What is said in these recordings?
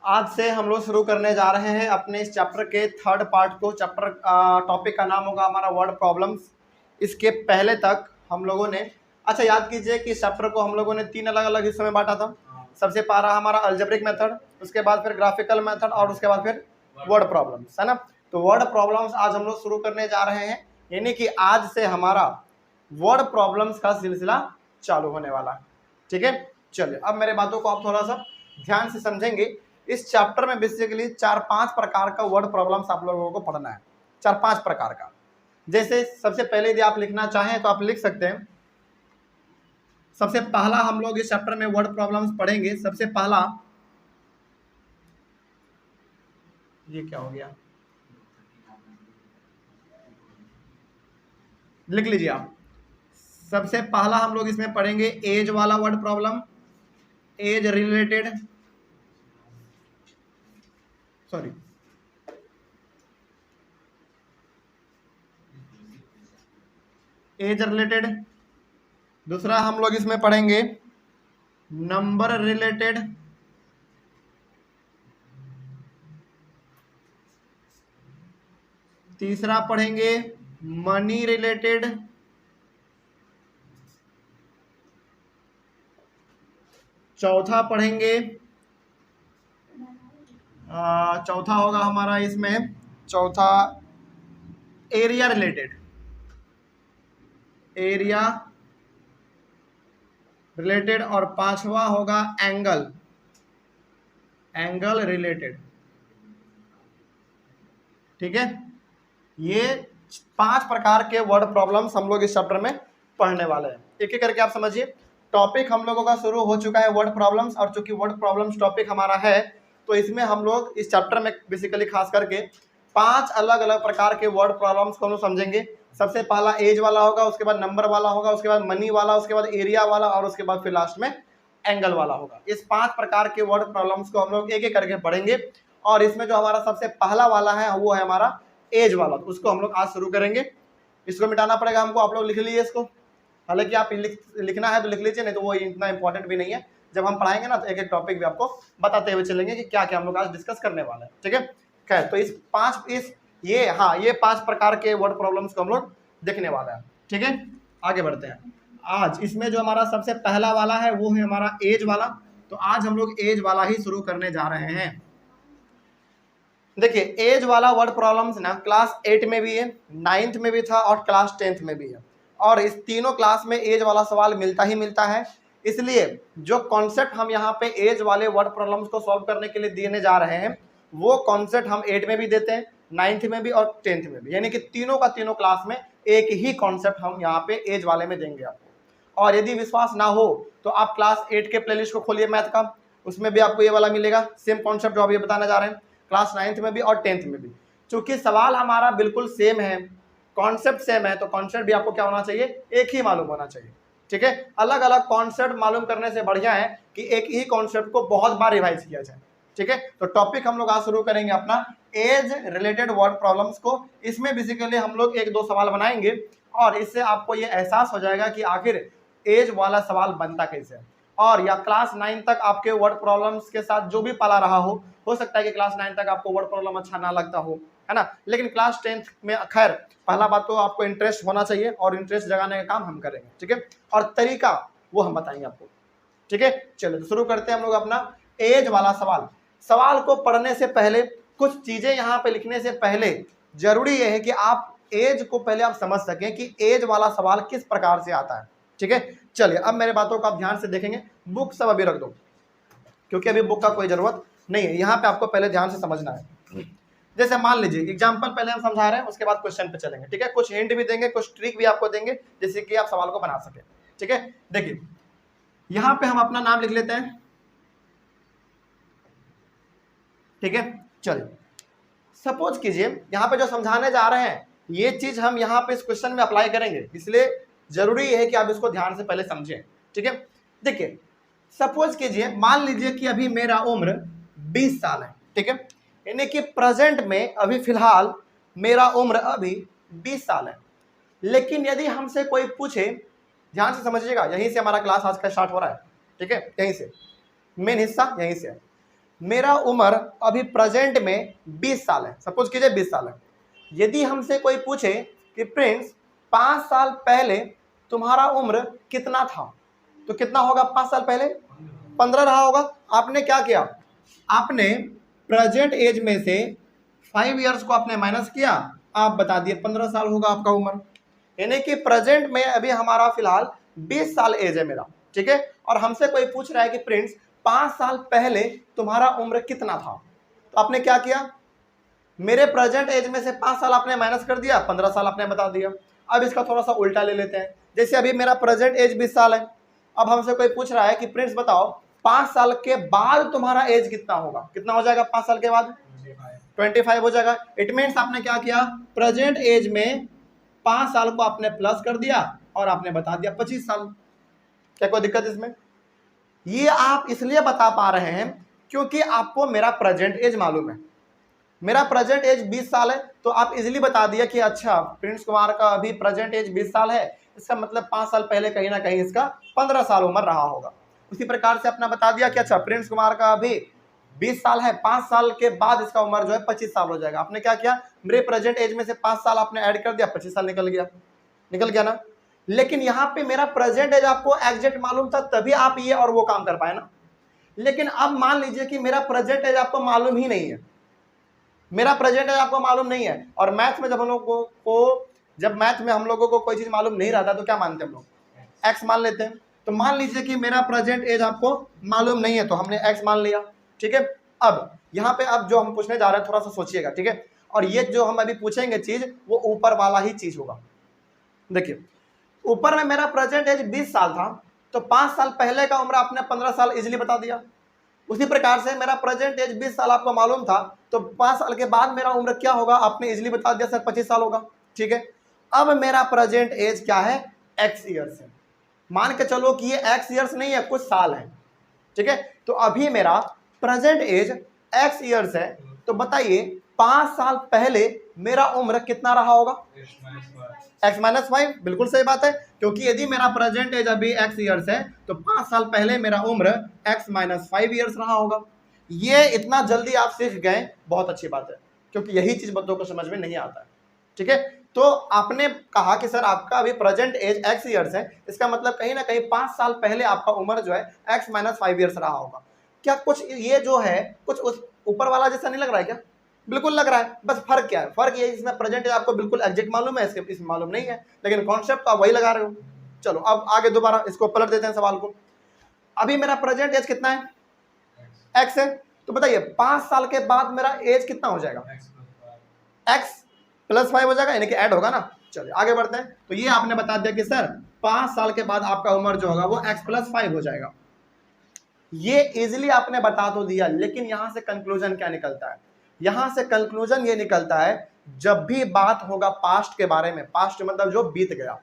आज से हम लोग शुरू करने जा रहे हैं अपने इस चैप्टर के थर्ड पार्ट को। चैप्टर टॉपिक का नाम होगा हमारा वर्ड प्रॉब्लम्स। इसके पहले तक हम लोगों ने याद कीजिए कि इस चैप्टर को हम लोगों ने 3 अलग अलग हिस्सों में बांटा था। सबसे पहला हमारा अलजेब्रिक मेथड, उसके बाद फिर ग्राफिकल मेथड और उसके बाद फिर वर्ड प्रॉब्लम्स, है ना। तो वर्ड प्रॉब्लम्स आज हम लोग शुरू करने जा रहे हैं, यानी कि आज से हमारा वर्ड प्रॉब्लम्स का सिलसिला चालू होने वाला है। ठीक है, चलिए अब मेरे बातों को आप थोड़ा सा ध्यान से समझेंगे। इस चैप्टर में बेसिकली 4-5 प्रकार का वर्ड प्रॉब्लम्स आप लोगों को पढ़ना है, 4-5 प्रकार का। जैसे सबसे पहले यदि आप लिखना चाहें तो आप लिख सकते हैं। सबसे पहला हम लोग इस चैप्टर में वर्ड प्रॉब्लम्स पढ़ेंगे। सबसे पहला, ये क्या हो गया, लिख लीजिए आप। सबसे पहला हम लोग इसमें पढ़ेंगे एज वाला word problem, age related, sorry age related. दूसरा हम लोग इसमें पढ़ेंगे नंबर रिलेटेड। तीसरा पढ़ेंगे मनी रिलेटेड। चौथा पढ़ेंगे चौथा होगा हमारा इसमें, चौथा एरिया रिलेटेड, एरिया रिलेटेड। और पांचवा होगा एंगल, एंगल रिलेटेड। ठीक है, ये 5 प्रकार के वर्ड प्रॉब्लम्स हम लोग इस चैप्टर में पढ़ने वाले हैं। एक एक करके आप समझिए। टॉपिक हम लोगों का शुरू हो चुका है वर्ड प्रॉब्लम्स, और चूंकि वर्ड प्रॉब्लम्स टॉपिक हमारा है तो इसमें हम लोग इस चैप्टर में बेसिकली खास करके 5 अलग अलग प्रकार के वर्ड प्रॉब्लम्स को हम लोग समझेंगे। सबसे पहला एज वाला होगा, उसके बाद नंबर वाला होगा, उसके बाद मनी वाला, उसके बाद एरिया वाला, और उसके बाद फिर लास्ट में एंगल वाला होगा। इस 5 प्रकार के वर्ड प्रॉब्लम्स को हम लोग एक एक करके पढ़ेंगे। और इसमें जो हमारा सबसे पहला वाला है वो है हमारा एज वाला, तो उसको हम लोग आज शुरू करेंगे। इसको मिटाना पड़ेगा हमको, आप लोग लिख लीजिए इसको। हालांकि आप लिखना है तो लिख लीजिए, नहीं तो वो इतना इंपॉर्टेंट भी नहीं है। जब हम पढ़ाएंगे ना तो एक एक टॉपिक भी आपको बताते हुए चलेंगे कि क्या क्या हम लोग आज डिस्कस करने वाले हैं। ठीक है, खैर तो ये 5 प्रकार के वर्ड प्रॉब्लम्स को हम लोग देखने वाले हैं। ठीक है, आगे बढ़ते हैं। आज इसमें जो हमारा सबसे पहला वाला है वो है हमारा एज वाला। तो आज हम लोग एज वाला ही शुरू करने जा रहे हैं। देखिए, एज वाला वर्ड प्रॉब्लम्स ना क्लास 8 में भी है, 9th में भी था और क्लास 10th में भी है। और इस तीनों क्लास में एज वाला सवाल मिलता ही मिलता है। इसलिए जो कॉन्सेप्ट हम यहाँ पे एज वाले वर्ड प्रॉब्लम्स को सॉल्व करने के लिए देने जा रहे हैं वो कॉन्सेप्ट हम 8 में भी देते हैं, 9th में भी और 10th में भी। यानी कि तीनों का तीनों क्लास में एक ही कॉन्सेप्ट हम यहाँ पे एज वाले में देंगे आपको। और यदि विश्वास ना हो तो आप क्लास 8 के प्लेलिस्ट को खोलिए मैथ का, उसमें भी आपको ये वाला मिलेगा, सेम कॉन्सेप्ट जो अभी बताने जा रहे हैं, क्लास 9th में भी और 10th में भी। चूंकि सवाल हमारा बिल्कुल सेम है, कॉन्सेप्ट सेम है, तो कॉन्सेप्ट भी आपको क्या होना चाहिए, एक ही मालूम होना चाहिए। ठीक है, अलग अलग कॉन्सेप्ट मालूम करने से बढ़िया है कि एक ही कॉन्सेप्ट को बहुत बार रिवाइज किया जाए। ठीक है, तो टॉपिक हम लोग आज शुरू करेंगे अपना एज रिलेटेड वर्ड प्रॉब्लम्स को। इसमें बेसिकली हम लोग 1-2 सवाल बनाएंगे और इससे आपको ये एहसास हो जाएगा कि आखिर एज वाला सवाल बनता कैसे है। और या क्लास 9 तक आपके वर्ड प्रॉब्लम्स के साथ जो भी पला रहा हो सकता है कि क्लास 9 तक आपको वर्ड प्रॉब्लम अच्छा ना लगता हो, है ना, लेकिन क्लास 10th में खैर पहला बात तो आपको इंटरेस्ट होना चाहिए और इंटरेस्ट जगाने का काम हम करेंगे। ठीक है, और तरीका वो हम बताएंगे आपको। ठीक है, चलो तो शुरू करते हैं हम लोग अपना एज वाला सवाल। सवाल को पढ़ने से पहले, कुछ चीजें यहाँ पे लिखने से पहले जरूरी यह है कि आप एज को पहले आप समझ सकें कि एज वाला सवाल किस प्रकार से आता है। ठीक है, चलिए अब मेरे बातों को आप ध्यान से देखेंगे। बुक सब अभी रख दो क्योंकि अभी बुक का कोई जरूरत नहीं है, यहाँ पे आपको पहले ध्यान से समझना है। जैसे मान लीजिए एग्जाम्पल पहले हम समझा रहे हैं, उसके बाद क्वेश्चन पे चलेंगे। ठीक है, कुछ हिंट भी देंगे, कुछ ट्रिक भी आपको देंगे जिससे कि आप सवाल को बना सके। ठीक है, देखिए यहाँ पे हम अपना नाम लिख लेते हैं। ठीक है, चलिए सपोज कीजिए यहाँ पे जो समझाने जा रहे हैं ये चीज हम यहाँ पे इस क्वेश्चन में अप्लाई करेंगे, इसलिए जरूरी है कि आप इसको ध्यान से पहले समझें। ठीक है, देखिए सपोज कीजिए, मान लीजिए कि अभी मेरा उम्र 20 साल है। ठीक है, यानी कि प्रेजेंट में अभी फिलहाल मेरा उम्र अभी 20 साल है। लेकिन यदि हमसे कोई पूछे, ध्यान से समझिएगा, यहीं से हमारा क्लास आज का स्टार्ट हो रहा है। ठीक है, यहीं से मेन हिस्सा यहीं से है। मेरा उम्र अभी प्रेजेंट में 20 साल है, सपोज कीजिए 20 साल है। यदि हमसे कोई पूछे कि प्रिंस 5 साल पहले तुम्हारा उम्र कितना था, तो कितना होगा? 5 साल पहले 15 रहा होगा। आपने क्या किया? आपने प्रेजेंट एज में से 5 इयर्स को आपने माइनस किया, आप बता दिए 15 साल होगा आपका उम्र। यानी कि प्रेजेंट में अभी हमारा फिलहाल 20 साल एज है मेरा, ठीक है। और हमसे कोई पूछ रहा है कि प्रिंस 5 साल पहले तुम्हारा उम्र कितना था, तो आपने क्या किया? मेरे प्रेजेंट एज में से 5 साल आपने माइनस कर दिया, 15 साल आपने बता दिया। अब इसका थोड़ा सा उल्टा ले लेते हैं। जैसे अभी मेरा प्रेजेंट एज 20 साल है, अब हमसे कोई पूछ रहा है कि प्रिंस बताओ 5 साल के बाद तुम्हारा एज कितना होगा? कितना हो जाएगा 5 साल के बाद? 25 हो जाएगा। इट मीन्स आपने क्या किया? प्रेजेंट एज में 5 साल को आपने प्लस कर दिया और आपने बता दिया 25 साल। क्या कोई दिक्कत इसमें? ये आप इसलिए बता पा रहे हैं क्योंकि आपको मेरा प्रेजेंट एज मालूम है। मेरा प्रेजेंट एज 20 साल है, तो आप इजीली बता दिया कि अच्छा प्रिंस कुमार का अभी प्रेजेंट एज 20 साल है, इसका मतलब 5 साल पहले कहीं ना कहीं इसका 15 साल उम्र रहा होगा। उसी प्रकार से अपना बता दिया कि अच्छा प्रिंस कुमार का अभी 20 साल है, 5 साल के बाद इसका उम्र जो है 25 साल हो जाएगा। आपने क्या किया? मेरे प्रेजेंट एज में से 5 साल आपने ऐड कर दिया, 25 साल निकल गया ना। लेकिन यहाँ पे मेरा प्रेजेंट एज आपको एग्जैक्ट मालूम था, तभी आप ये और वो काम कर पाए ना। लेकिन अब मान लीजिए कि मेरा प्रेजेंट एज आपको मालूम ही नहीं है, मेरा प्रेजेंट एज आपको मालूम नहीं है। और मैथ में जब हम लोगों को मैथ में हम लोगों को कोई चीज मालूम नहीं रहता तो क्या मानते हैं हम लोग? एक्स मान लेते हैं। तो मान लीजिए कि मेरा प्रेजेंट एज आपको मालूम नहीं है, तो हमने एक्स मान लिया, ठीक है। अब यहाँ पे अब जो हम पूछने जा रहे हैं थोड़ा सा सोचिएगा, ठीक है। और ये जो हम अभी पूछेंगे चीज वो ऊपर वाला ही चीज होगा। देखिए ऊपर में मेरा प्रेजेंट एज 20 साल था, तो 5 साल पहले का उम्र आपने 15 साल इजीली बता दिया। उसी प्रकार से मेरा प्रेजेंट एज 20 साल आपको मालूम था, तो 5 साल के बाद मेरा उम्र क्या होगा आपने इजीली बता दिया, सर 25 साल होगा, ठीक है। अब मेरा प्रेजेंट एज क्या है? एक्स ईयर्स है। मान के चलो कि ये एक्स ईयर्स नहीं है, कुछ साल है, ठीक है। तो अभी मेरा प्रेजेंट एज एक्स ईयर्स है, तो बताइए 5 साल पहले मेरा उम्र कितना रहा होगा? X minus 5। बिल्कुल सही बात है, क्योंकि यदि मेरा प्रेजेंट एज अभी एक्स ईयर्स है तो 5 साल पहले मेरा उम्र एक्स माइनस 5 ईयर्स रहा होगा। ये इतना जल्दी आप सीख गए, बहुत अच्छी बात है, क्योंकि यही चीज बच्चों को समझ में नहीं आता है, ठीक है। तो आपने कहा कि सर आपका अभी प्रेजेंट एज एक्स ईयर्स है, इसका मतलब कहीं ना कहीं 5 साल पहले आपका उम्र जो है एक्स माइनस 5 ईयर्स रहा होगा। क्या कुछ ये जो है कुछ उस ऊपर वाला जैसा नहीं लग रहा है क्या? बिल्कुल लग रहा है। बस फर्क क्या है? फर्क ये इसमें प्रेजेंट एज आपको बिल्कुल एग्जैक्ट मालूम है, इसमें मालूम नहीं है, लेकिन कॉन्सेप्ट आप वही लगा रहे हो। चलो अब आगे दोबारा इसको पलट देते हैं सवाल को। अभी मेरा प्रेजेंट एज कितना है? एक्स है। तो बताइए 5 साल के बाद मेरा एज कितना हो जाएगा? एक्स प्लस 5 हो जाएगा, यानी कि ऐड होगा ना। चलिए आगे बढ़ते हैं। तो ये आपने बता दिया कि सर 5 साल के बाद आपका उम्र जो होगा वो एक्स प्लस 5 हो जाएगा। ये इजिली आपने बता तो दिया, लेकिन यहां से कंक्लूजन क्या निकलता है? यहां से कंक्लूजन ये निकलता है, जब भी बात होगा पास्ट के बारे में, पास्ट मतलब जो बीत गया,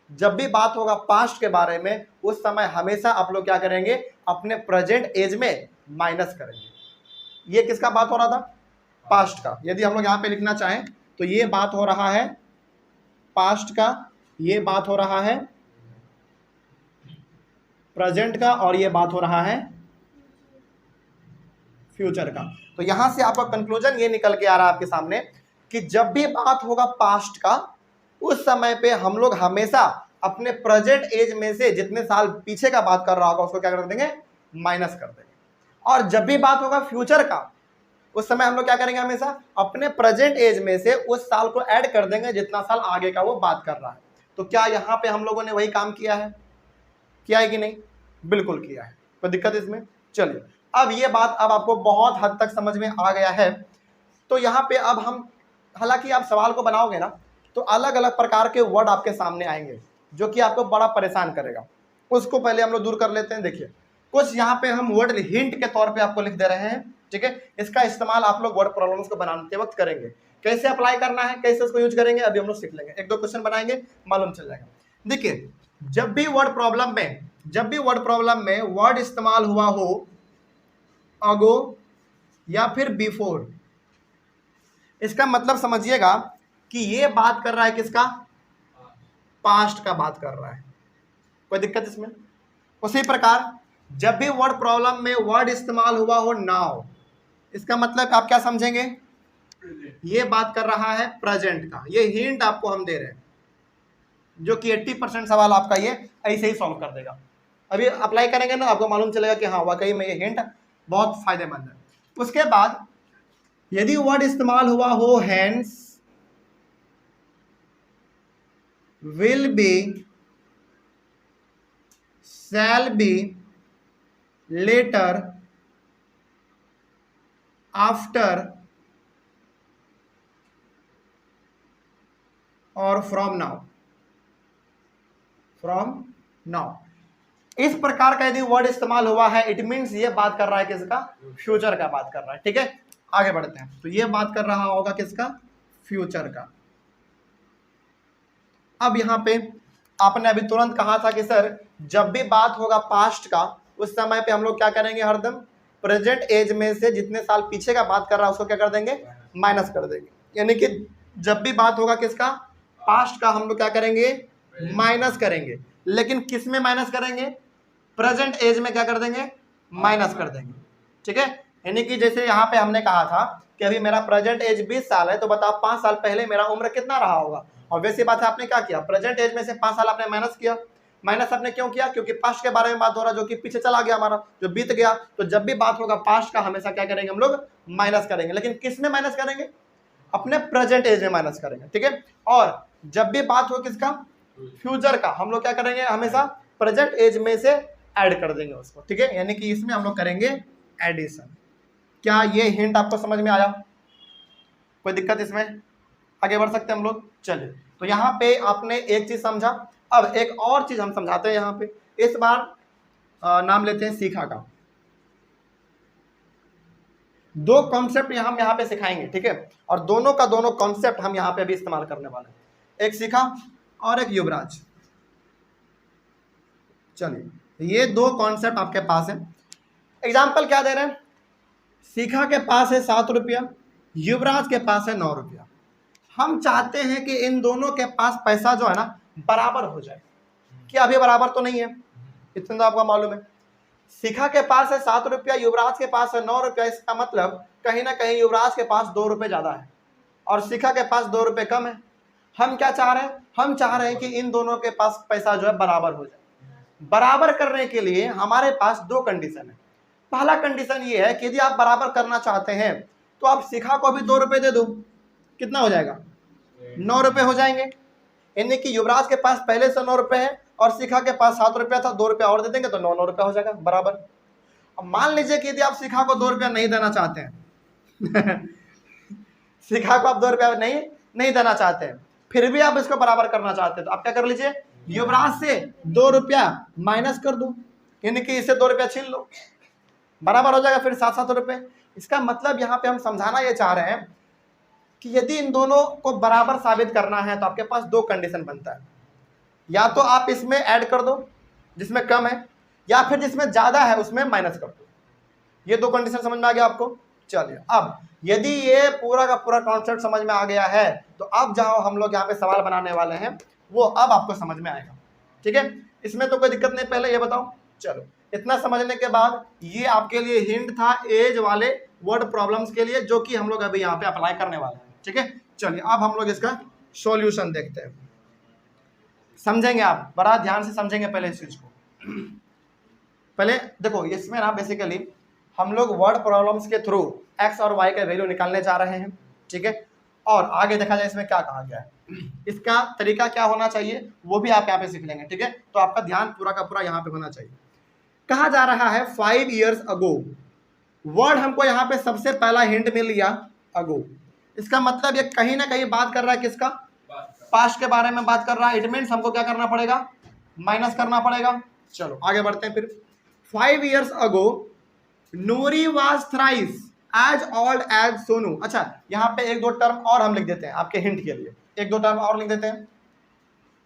जब भी बात होगा पास्ट के बारे में, उस समय हमेशा आप लोग क्या करेंगे? अपने प्रेजेंट एज में माइनस करेंगे। ये किसका बात हो रहा था? पास्ट का। यदि हम लोग यहाँ पे लिखना चाहें तो ये बात हो रहा है पास्ट का, ये बात हो रहा है प्रेजेंट का, और ये बात हो रहा है फ्यूचर का। तो यहां से आपका कंक्लूजन ये निकल के आ रहा है आपके सामने कि जब भी बात होगा पास्ट का, उस समय पे हम लोग हमेशा अपने प्रेजेंट एज में से जितने साल पीछे का बात कर रहा होगा उसको क्या कर देंगे? माइनस कर देंगे। और जब भी बात होगा फ्यूचर का, उस समय हम लोग क्या करेंगे? हमेशा अपने प्रेजेंट एज में से उस साल को ऐड कर देंगे जितना साल आगे का वो बात कर रहा है। तो क्या यहाँ पे हम लोगों ने वही काम किया है? किया है कि नहीं? बिल्कुल किया है। कोई दिक्कत इसमें? चलिए अब ये बात अब आपको बहुत हद तक समझ में आ गया है। तो यहाँ पे अब हम, हालांकि आप सवाल को बनाओगे ना तो अलग अलग प्रकार के वर्ड आपके सामने आएंगे जो कि आपको बड़ा परेशान करेगा। उसको पहले हम लोग दूर कर लेते हैं। देखिए कुछ यहाँ पे हम वर्ड हिंट के तौर पे आपको लिख दे रहे हैं, ठीक है। इसका इस्तेमाल आप लोग वर्ड प्रॉब्लम्स को बनाते वक्त करेंगे। कैसे अप्लाई करना है, कैसे उसको यूज करेंगे, अभी हम लोग सीख लेंगे। एक दो क्वेश्चन बनाएंगे, मालूम चल जाएगा। देखिए जब भी वर्ड प्रॉब्लम में वर्ड इस्तेमाल हुआ हो अगो या फिर बिफोर, इसका मतलब समझिएगा कि ये बात कर रहा है किसका? पास्ट का बात कर रहा है। कोई दिक्कत इसमें? उसी प्रकार जब भी वर्ड प्रॉब्लम में वर्ड इस्तेमाल हुआ हो नाउ, इसका मतलब आप क्या समझेंगे, ये बात कर रहा है प्रेजेंट का, ये हिंट आपको हम दे रहे हैं, जो कि 80% सवाल आपका ये ऐसे ही सॉल्व कर देगा। अभी अप्लाई करेंगे ना, आपको मालूम चलेगा कि हाँ वाकई में ये हिंट बहुत फायदेमंद है। उसके बाद यदि वर्ड इस्तेमाल हुआ हो hence, will be, shall be, later, after और फ्रॉम नाउ, फ्रॉम नाउ, इस प्रकार का यदि वर्ड इस्तेमाल हुआ है, इट मीन्स ये बात कर रहा है किसका, फ्यूचर का बात कर रहा है। ठीक है, आगे बढ़ते हैं। तो ये बात कर रहा होगा किसका, फ्यूचर का। अब यहां पे आपने अभी तुरंत कहा था कि सर जब भी बात होगा पास्ट का, उस समय पे हम लोग क्या करेंगे, हरदम प्रेजेंट एज में से जितने साल पीछे का बात कर रहा है उसको क्या कर देंगे, माइनस कर देंगे। यानी कि जब भी बात होगा किसका, पास्ट का, हम लोग क्या करेंगे, माइनस करेंगे। लेकिन किस में माइनस करेंगे, प्रेजेंट एज में क्या कर देंगे, माइनस कर देंगे। ठीक है, यानी कि जैसे यहाँ पे हमने कहा था कि अभी मेरा प्रेजेंट एज 20 साल है, तो बताओ 5 साल पहले मेरा उम्र कितना रहा होगा। और वैसी बात है, आपने क्या किया, प्रेजेंट एज में से 5 साल आपने माइनस किया। माइनस आपने क्यों किया, क्योंकि पास्ट के बारे में बात हो रहा है, जो कि पीछे चला गया हमारा, जो बीत गया। तो जब भी बात होगा पास्ट का, हमेशा क्या करेंगे हम लोग, माइनस करेंगे। लेकिन किस में माइनस करेंगे, अपने प्रेजेंट एज में माइनस करेंगे। ठीक है, और जब भी बात हो किसका, फ्यूचर का, हम लोग क्या करेंगे, हमेशा प्रेजेंट एज में से ऐड कर देंगे उसको। ठीक है, यानी कि इसमें हम लोग करेंगे एडिशन। क्या ये हिंट आपको समझ में आया, कोई दिक्कत इसमें, आगे बढ़ सकते हैं हम लोग। चलिए, तो यहाँ पे आपने एक चीज समझा। अब एक और चीज हम समझाते हैं यहाँ पे, इस बार नाम लेते हैं सीखा का। दो कॉन्सेप्ट हम यहाँ पे सिखाएंगे। ठीक है, और दोनों का दोनों कॉन्सेप्ट हम यहाँ पे अभी इस्तेमाल करने वाले हैं, एक सीखा और एक युवराज। चलिए, ये दो कॉन्सेप्ट आपके पास है। एग्जाम्पल क्या दे रहे हैं, सीखा के पास है 7 रुपया, युवराज के पास है 9 रुपया। हम चाहते हैं कि इन दोनों के पास पैसा जो है ना बराबर हो जाए। क्या अभी बराबर तो नहीं है, इतना तो आपको मालूम है। शिखा के पास है 7 रुपया, युवराज के पास है 9 रुपया। इसका मतलब कहीं ना कहीं युवराज के पास 2 रुपये ज्यादा है और शिखा के पास 2 रुपये कम है। हम क्या चाह रहे हैं, हम चाह रहे हैं कि इन दोनों के पास पैसा जो है बराबर हो जाए। बराबर करने के लिए हमारे पास दो कंडीशन है। पहला कंडीशन ये है कि यदि आप बराबर करना चाहते हैं तो आप शिखा को भी 2 रुपये दे दो, कितना हो जाएगा, 9 रुपये हो जाएंगे। यानी कि युवराज के पास पहले से 9 रुपये है और शिखा के पास 7 रुपया था, 2 रुपया और दे देंगे तो 9 रुपया हो जाएगा बराबर। अब मान लीजिए कि यदि आप शिखा को 2 रुपया नहीं देना चाहते हैं शिखा को आप 2 रुपया नहीं देना चाहते हैं, फिर भी आप इसको बराबर करना चाहते हैं, तो आप क्या कर लीजिए, युवराज से 2 रुपया माइनस कर दो, यानी कि इससे 2 रुपया छीन लो, बराबर हो जाएगा फिर 7-7 रुपये। इसका मतलब यहाँ पे हम समझाना ये चाह रहे हैं कि यदि इन दोनों को बराबर साबित करना है तो आपके पास दो कंडीशन बनता है। या तो आप इसमें ऐड कर दो जिसमें कम है, या फिर जिसमें ज्यादा है उसमें माइनस कर दो। ये दो कंडीशन समझ में आ गया आपको। चलिए, अब यदि ये पूरा का पूरा कॉन्सेप्ट समझ में आ गया है तो अब जहां हम लोग यहाँ पे सवाल बनाने वाले हैं वो अब आपको समझ में आएगा। ठीक है, इसमें तो कोई दिक्कत नहीं, पहले ये बताओ। चलो, इतना समझने के बाद ये आपके लिए हिंट था एज वाले वर्ड प्रॉब्लम्स के लिए, जो कि हम लोग अभी यहाँ पे अप्लाई करने वाले हैं। ठीक है, चलिए अब हम लोग इसका सॉल्यूशन देखते हैं। समझेंगे, आप बड़ा ध्यान से समझेंगे पहले इस चीज को। पहले देखो, इसमें ना बेसिकली हम लोग वर्ड प्रॉब्लम्स के थ्रू एक्स और वाई का वैल्यू निकालने जा रहे हैं। ठीक है, और आगे देखा जाए इसमें क्या कहा गया है, इसका तरीका क्या होना चाहिए वो भी आप यहाँ पे सीख लेंगे। ठीक है, तो आपका ध्यान पूरा का पूरा यहाँ पे होना चाहिए। कहा जा रहा है 5 years ago, वर्ड हमको यहाँ पे सबसे पहला हिंट मिल गया अगो। इसका मतलब ये कहीं ना कहीं बात कर रहा है किसका, पास्ट के बारे में बात कर रहा है। इट मीन्स हमको क्या करना पड़ेगा, माइनस करना पड़ेगा। चलो आगे बढ़ते हैं फिर। 5 years ago Noori was thrice as old as Sonu. अच्छा, यहाँ पे एक दो टर्म और हम लिख देते हैं आपके हिंट के लिए, एक दो टर्म और लिख देते हैं।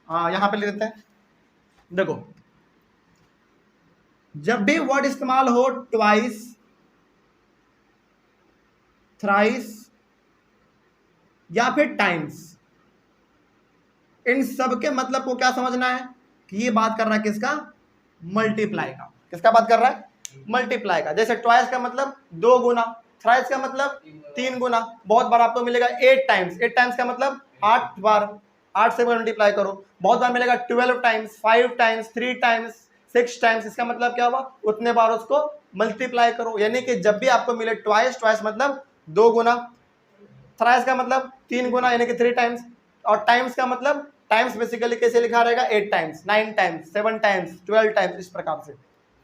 हाँ, यहाँ पे लिख देते हैं। देखो, जब भी वर्ड इस्तेमाल हो ट्वाइस, थ्राइस या फिर टाइम्स, इन सब के मतलब को क्या समझना है कि ये बात कर रहा है किसका, मल्टीप्लाई का। किसका बात कर रहा है, मल्टीप्लाई का। जैसे ट्वाइस का मतलब 2 गुना, थ्राइस का मतलब 3 गुना, बहुत बार आपको मिलेगा 8 टाइम्स, 8 टाइम्स का मतलब 8 बार, 8 से मल्टीप्लाई करो, बहुत बार मिलेगा 12 टाइम्स, 5 टाइम्स, 3 टाइम्स, 6 टाइम्स, इसका मतलब क्या हुआ, उतने बार उसको मल्टीप्लाई करो, यानी कि जब भी आपको मिले ट्वाइस, ट्वाइस मतलब 2 गुना, थ्राइस का मतलब 3 गुना यानी कि 3 टाइम्स, और टाइम्स का मतलब टाइम्स बेसिकली कैसे लिखा रहेगा, 8 टाइम्स, 9 टाइम्स, 7 टाइम्स, 12 टाइम्स, इस प्रकार से,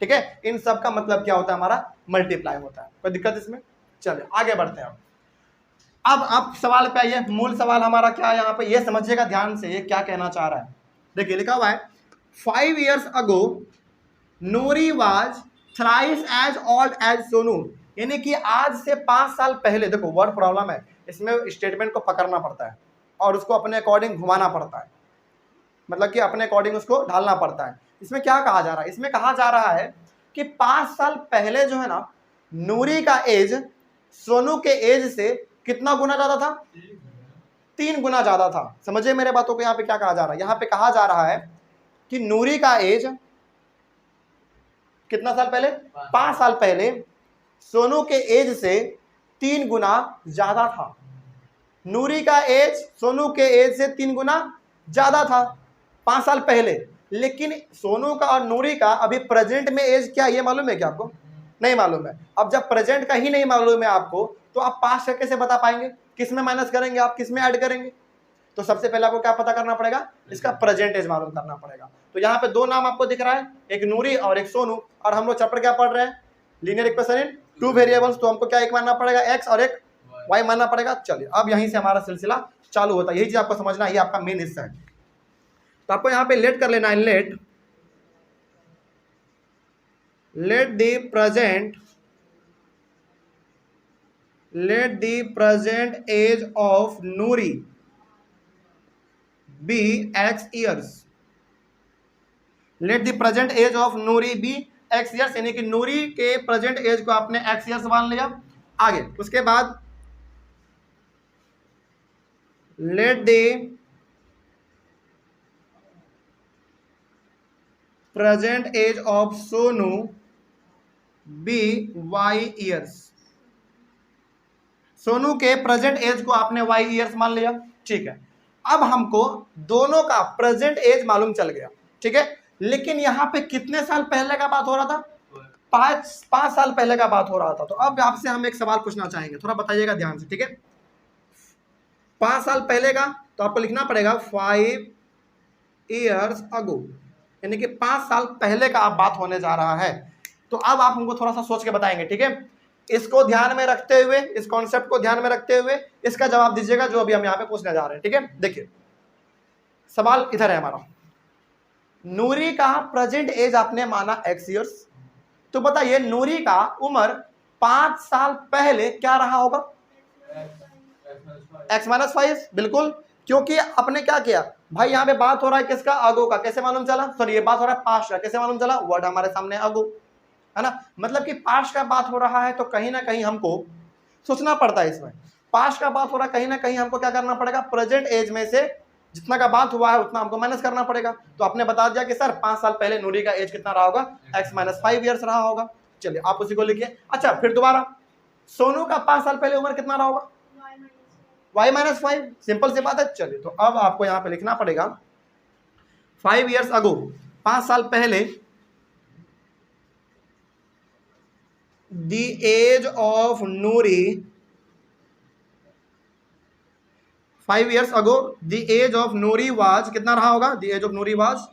ठीक है। इन सब का मतलब क्या होता है, हमारा मल्टीप्लाई होता है। कोई दिक्कत इसमें? चलिए आगे बढ़ते हैं। अब आप सवाल पे आइए, मूल सवाल हमारा क्या है यहाँ पे, ये समझिएगा ध्यान से, ये क्या कहना चाह रहा है। देखिए लिखा हुआ है 5 years ago Noori was thrice as old as Sonu, यानी कि आज से 5 साल पहले, देखो वर्ड प्रॉब्लम है, इसमें स्टेटमेंट को पकड़ना पड़ता है और उसको अपने अकॉर्डिंग घुमाना पड़ता है, मतलब कि अपने अकॉर्डिंग उसको ढालना पड़ता है। इसमें क्या कहा जा रहा है, इसमें कहा जा रहा है कि 5 साल पहले जो है ना, नूरी का एज सोनू के एज से कितना गुना ज्यादा था, 3 गुना ज्यादा था। समझिए मेरे बातों को, यहाँ पे क्या कहा जा रहा है, यहाँ पे कहा जा रहा है कि नूरी का एज कितना साल पहले, 5 साल पहले सोनू के एज से 3 गुना ज्यादा था। नूरी का एज सोनू के एज से 3 गुना ज्यादा था 5 साल पहले, लेकिन सोनू का और नूरी का अभी प्रेजेंट में एज क्या, ये मालूम है क्या आपको? नहीं मालूम है। अब जब प्रेजेंट का ही नहीं मालूम है आपको, तो आप पास्ट का कैसे बता पाएंगे, किस में माइनस करेंगे आप, किस में ऐड करेंगे? तो सबसे पहले आपको क्या पता करना पड़ेगा, इसका प्रेजेंट एज मालूम करना पड़ेगा। तो यहाँ पे 2 नाम आपको दिख रहा है, एक नूरी और एक सोनू, और हम लोग चैप्टर क्या पढ़ रहे हैं, लीनियर इक्वेशन इन 2 वेरिएबल्स, तो हमको क्या एक मानना पड़ेगा, एक्स और एक वाई मानना पड़ेगा। चलिए अब यहीं से हमारा सिलसिला चालू होता है, यही चीज आपको समझना, ये आपका मेन हिस्सा है। तो आपको यहाँ पे लेट कर लेना है, let the present age of Noori be x years, let the present age of Noori be x years, यानी कि नूरी के प्रेजेंट एज को आपने एक्स ईयर्स मान लिया। आगे उसके बाद let the present age of Sonu be y years, Sonu के प्रेजेंट एज को आपने वाई ईयर्स मान लिया, ठीक है। अब हमको दोनों का प्रेजेंट एज मालूम चल गया, ठीक है, लेकिन यहाँ पे कितने साल पहले का बात हो रहा था, 5 साल पहले का बात हो रहा था। तो अब आपसे हम एक सवाल पूछना चाहेंगे, थोड़ा बताइएगा ध्यान से, ठीक है। 5 साल पहले का तो आपको लिखना पड़ेगा 5 years ago, यानी कि 5 साल पहले का आप बात होने जा रहा है। तो अब आप हमको थोड़ा सा सोच के बताएंगे, ठीक है। इसको ध्यान में रखते हुए, इस कॉन्सेप्ट को ध्यान में रखते हुए इसका जवाब दीजिएगा, जो अभी हम यहाँ पे पूछने जा रहे हैं, ठीक है। देखिए सवाल इधर है हमारा, नूरी का प्रेजेंट एज आपने माना x ईयर्स, तो बताइए नूरी का उम्र 5 साल पहले क्या रहा होगा, x-5, बिल्कुल, क्योंकि आपने क्या किया भाई, यहाँ पे बात हो रहा है किसका, अगो का, कैसे मालूम चला, सॉरी ये बात हो रहा है पास्ट का, कैसे मालूम चला, वर्ड हमारे सामने अगो है ना, मतलब कि पास्ट का बात हो रहा है, तो कहीं ना कहीं हमको सोचना पड़ता है इसमें, पास्ट का बात हो रहा है, कहीं ना कहीं हमको क्या करना पड़ेगा, प्रेजेंट एज में से जितना का बात हुआ है उतना हमको माइनस करना पड़ेगा। तो आपने बता दिया कि सर 5 साल पहले नूरी का एज कितना रहा होगा, x-5 ईयर्स रहा होगा। चलिए आप उसी को लिखिए। अच्छा फिर दोबारा, सोनू का 5 साल पहले उम्र कितना रहा होगा, y-5, सिंपल सी बात है। चलिए तो अब आपको यहाँ पे लिखना पड़ेगा 5 years ago, 5 साल पहले, the age of Noori, 5 years ago the age of Noori was, कितना रहा होगा, the age of Noori was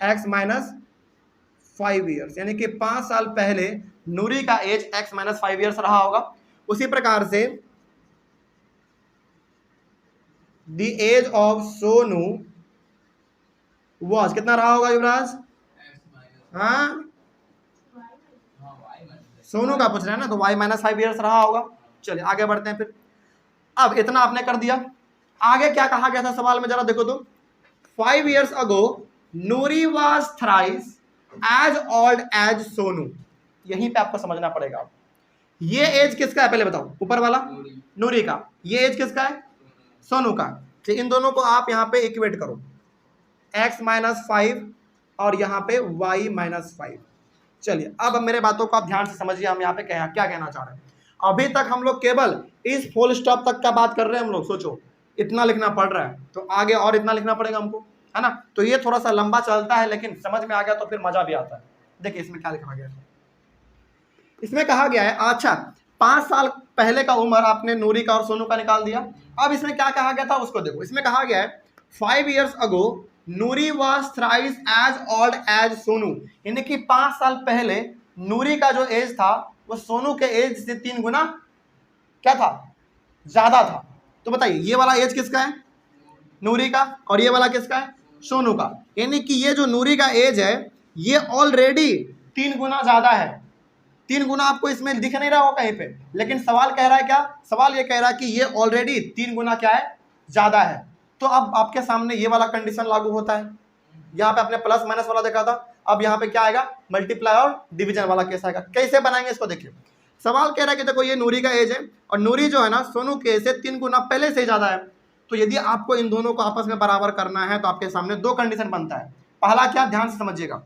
x-5 years, यानी कि 5 साल पहले नूरी का एज x-5 years रहा होगा। उसी प्रकार से the age of Sonu was कितना रहा होगा युवराज, हाँ सोनू का पूछ रहे हैं ना, तो y-5 years रहा होगा। चलिए आगे बढ़ते हैं फिर। अब इतना आपने कर दिया, आगे क्या कहा गया था सवाल में, जरा देखो तो, 5 years ago Noori was thrice as old as Sonu, यहीं पे आपको समझना पड़ेगा। ये एज किसका है पहले बताओ, ऊपर वाला नूरी का, ये एज किसका है, सोनू का। तो इन दोनों को आप यहाँ पे इक्वेट करो, x-5 और यहाँ पे y-5। चलिए अब मेरे बातों को आप ध्यान से समझिए, हम यहाँ पे क्या कहना चाह रहे हैं। अभी तक हम लोग केवल इस फुल स्टॉप तक का बात कर रहे हैं हम लोग। सोचो इतना लिखना पड़ रहा है, तो आगे और इतना लिखना पड़ेगा हमको, है ना। तो ये थोड़ा सा लंबा चलता है, लेकिन समझ में आ गया तो फिर मजा भी आता है। देखिए इसमें क्या लिखा गया है, इसमें कहा गया है, अच्छा 5 साल पहले का उम्र आपने नूरी का और सोनू का निकाल दिया। अब इसमें क्या कहा गया था उसको देखो। इसमें कहा गया है 5 years ago Noori was thrice as old as Sonu, यानी कि 5 साल पहले नूरी का जो एज था वो सोनू के एज से 3 गुना क्या था, ज्यादा था। तो बताइए ये वाला एज किसका है, नूरी का, और ये वाला किसका है, सोनू का। यानी कि ये जो नूरी का एज है ये ऑलरेडी 3 गुना ज्यादा है। 3 गुना आपको इसमें दिख नहीं रहा हो कहीं पे, लेकिन सवाल कह रहा है क्या, सवाल ये कह रहा है कि ये ऑलरेडी 3 गुना क्या है, ज्यादा है। तो अब आपके सामने ये वाला कंडीशन लागू होता है। यहाँ पे आपने प्लस माइनस वाला देखा था, अब यहाँ पे क्या आएगा, मल्टीप्लाई और डिवीजन वाला केस आएगा। कैसे बनाएंगे इसको देखिए। सवाल कह रहा है कि देखो ये नूरी का एज है और नूरी जो है ना सोनू के एज से 3 गुना पहले से ज्यादा है। तो यदि आपको इन दोनों को आपस में बराबर करना है तो आपके सामने 2 कंडीशन बनता है। पहला क्या, ध्यान से समझिएगा,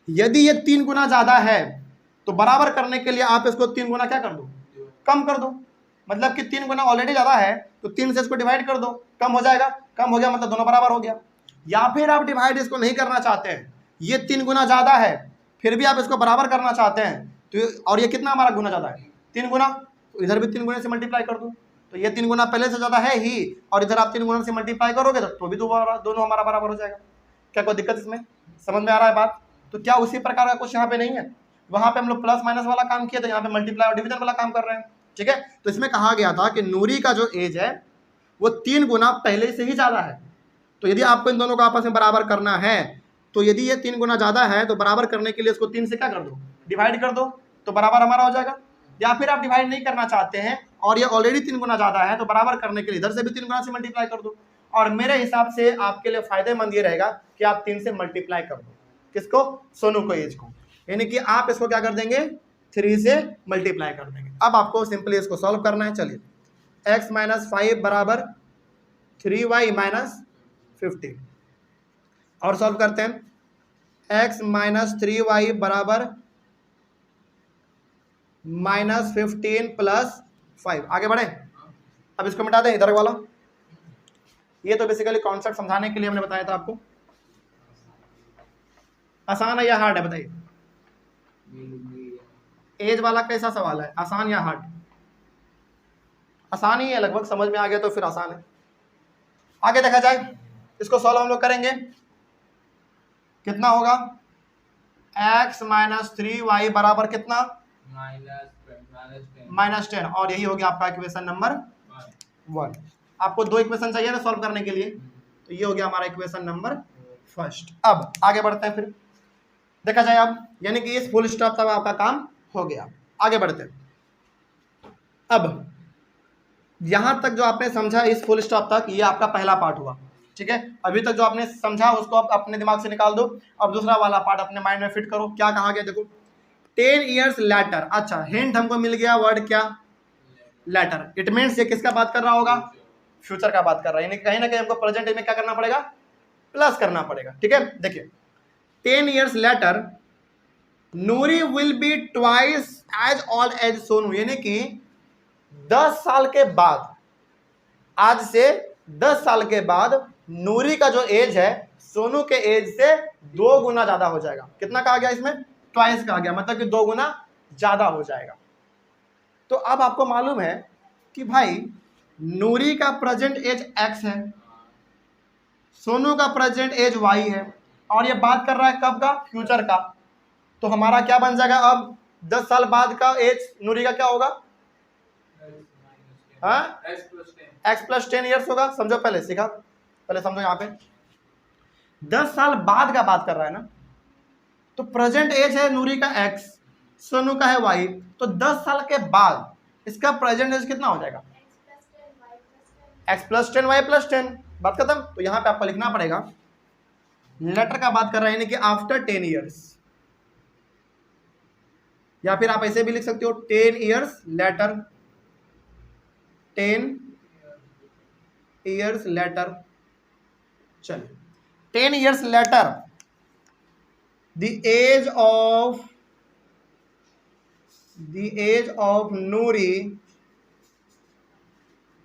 यदि ये 3 गुना ज्यादा है तो बराबर करने के लिए आप इसको 3 गुना क्या कर दो, कम कर दो। मतलब कि 3 गुना ऑलरेडी ज्यादा है तो 3 से इसको डिवाइड कर दो, कम हो जाएगा, कम हो गया मतलब दोनों बराबर हो गया। या फिर आप डिवाइड इसको नहीं करना चाहते हैं, ये 3 गुना ज्यादा है फिर भी आप इसको बराबर करना चाहते हैं, तो और ये कितना हमारा गुना ज्यादा है, 3 गुना, तो इधर भी 3 गुना से मल्टीप्लाई कर दो। तो ये 3 गुना पहले से ज्यादा है ही, और इधर आप 3 गुना से मल्टीप्लाई करोगे तो भी दोनों हमारा बराबर हो जाएगा। क्या कोई दिक्कत इसमें, समझ में आ रहा है बात। तो क्या उसी प्रकार का कुछ यहाँ पे नहीं है, वहां पे हम लोग प्लस माइनस वाला काम किया था, यहाँ पे मल्टीप्लाई और डिवीजन वाला काम कर रहे हैं, ठीक है। तो इसमें कहा गया था कि नूरी का जो एज है वो 3 गुना पहले से ही ज्यादा है। तो यदि आपको इन दोनों को आपस में बराबर करना है, तो यदि ये 3 गुना ज्यादा है तो बराबर करने के लिए इसको 3 से क्या कर दो, डिवाइड कर दो, तो बराबर हमारा हो जाएगा। या फिर आप डिवाइड नहीं करना चाहते हैं और ये ऑलरेडी 3 गुना ज्यादा है, तो बराबर करने के लिए इधर से भी 3 गुना से मल्टीप्लाई कर दो। और मेरे हिसाब से आपके लिए फायदेमंद ये रहेगा कि आप 3 से मल्टीप्लाई कर दो, किसको, सोनू को, एज को, यानी कि आप इसको क्या कर देंगे, 3 से मल्टीप्लाई कर देंगे। अब आपको सिंपली इसको सॉल्व करना है। चलिए x - 5 बराबर 3y - 15, और सॉल्व करते हैं। x - 3y बराबर -15 + 5। आगे बढ़े, अब इसको मिटा दें इधर वाला। ये तो बेसिकली कॉन्सेप्ट समझाने के लिए हमने बताया था आपको। आसान है या हार्ड है बताइए, एज वाला कैसा सवाल है, आसान या हार्ड, आसान ही है लगभग, समझ में आ गया तो फिर आसान है। आगे देखा जाए, इसको सॉल्व हम लोग करेंगे, कितना होगा, x - 3y बराबर कितना, -10, और यही हो गया आपका इक्वेशन नंबर 1। आपको 2 इक्वेशन चाहिए ना सॉल्व करने के लिए, तो ये हो गया हमारा इक्वेशन नंबर 1। अब आगे बढ़ते हैं, फिर देखा जाए अब, यानी कि इस फुल स्टॉप तक आपका काम हो गया। आगे बढ़ते हैं। अब यहां तक जो आपने समझा इस फुल स्टॉप तक, ये आपका पहला पार्ट हुआ, ठीक है। अभी तक जो आपने समझा उसको आप अपने दिमाग से निकाल दो। अब दूसरा वाला पार्ट अपने माइंड में फिट करो। क्या कहा गया देखो, 10 years later। अच्छा हिंट हमको मिल गया, वर्ड क्या, लेटर। इट मीन्स ये किसका बात कर रहा होगा, फ्यूचर का बात कर रहा है, यानी कहीं ना कहीं हमको प्रेजेंट में क्या करना पड़ेगा, प्लस करना पड़ेगा, ठीक है। देखिए 10 years later Noori will be twice as old as Sonu, यानी कि 10 साल के बाद, आज से 10 साल के बाद नूरी का जो एज है सोनू के एज से 2 गुना ज्यादा हो जाएगा। कितना कहा गया इसमें, ट्वाइस कहा गया, मतलब कि 2 गुना ज्यादा हो जाएगा। तो अब आपको मालूम है कि भाई नूरी का प्रेजेंट एज x है, सोनू का प्रेजेंट एज y है, और ये बात कर रहा है कब का, फ्यूचर का। तो हमारा क्या बन जाएगा अब, 10 साल बाद का एज नूरी का क्या होगा, हाँ x + 10 ईयर्स होगा। समझो, पहले सीखा, पहले समझो। यहाँ पे 10 साल बाद का बात कर रहा है ना, तो प्रेजेंट एज है नूरी का x, सोनू का है y, तो 10 साल के बाद इसका प्रेजेंट एज कितना हो जाएगा, x + 10 y + 10, बात खत्म। तो यहाँ पे आपको लिखना पड़ेगा, लेटर का बात कर रहा है, यानी कि आफ्टर 10 ईयर्स, या फिर आप ऐसे भी लिख सकते हो 10 ईयर्स लेटर, 10 ईयर्स लेटर। चलिए 10 years later the age of the age of Noori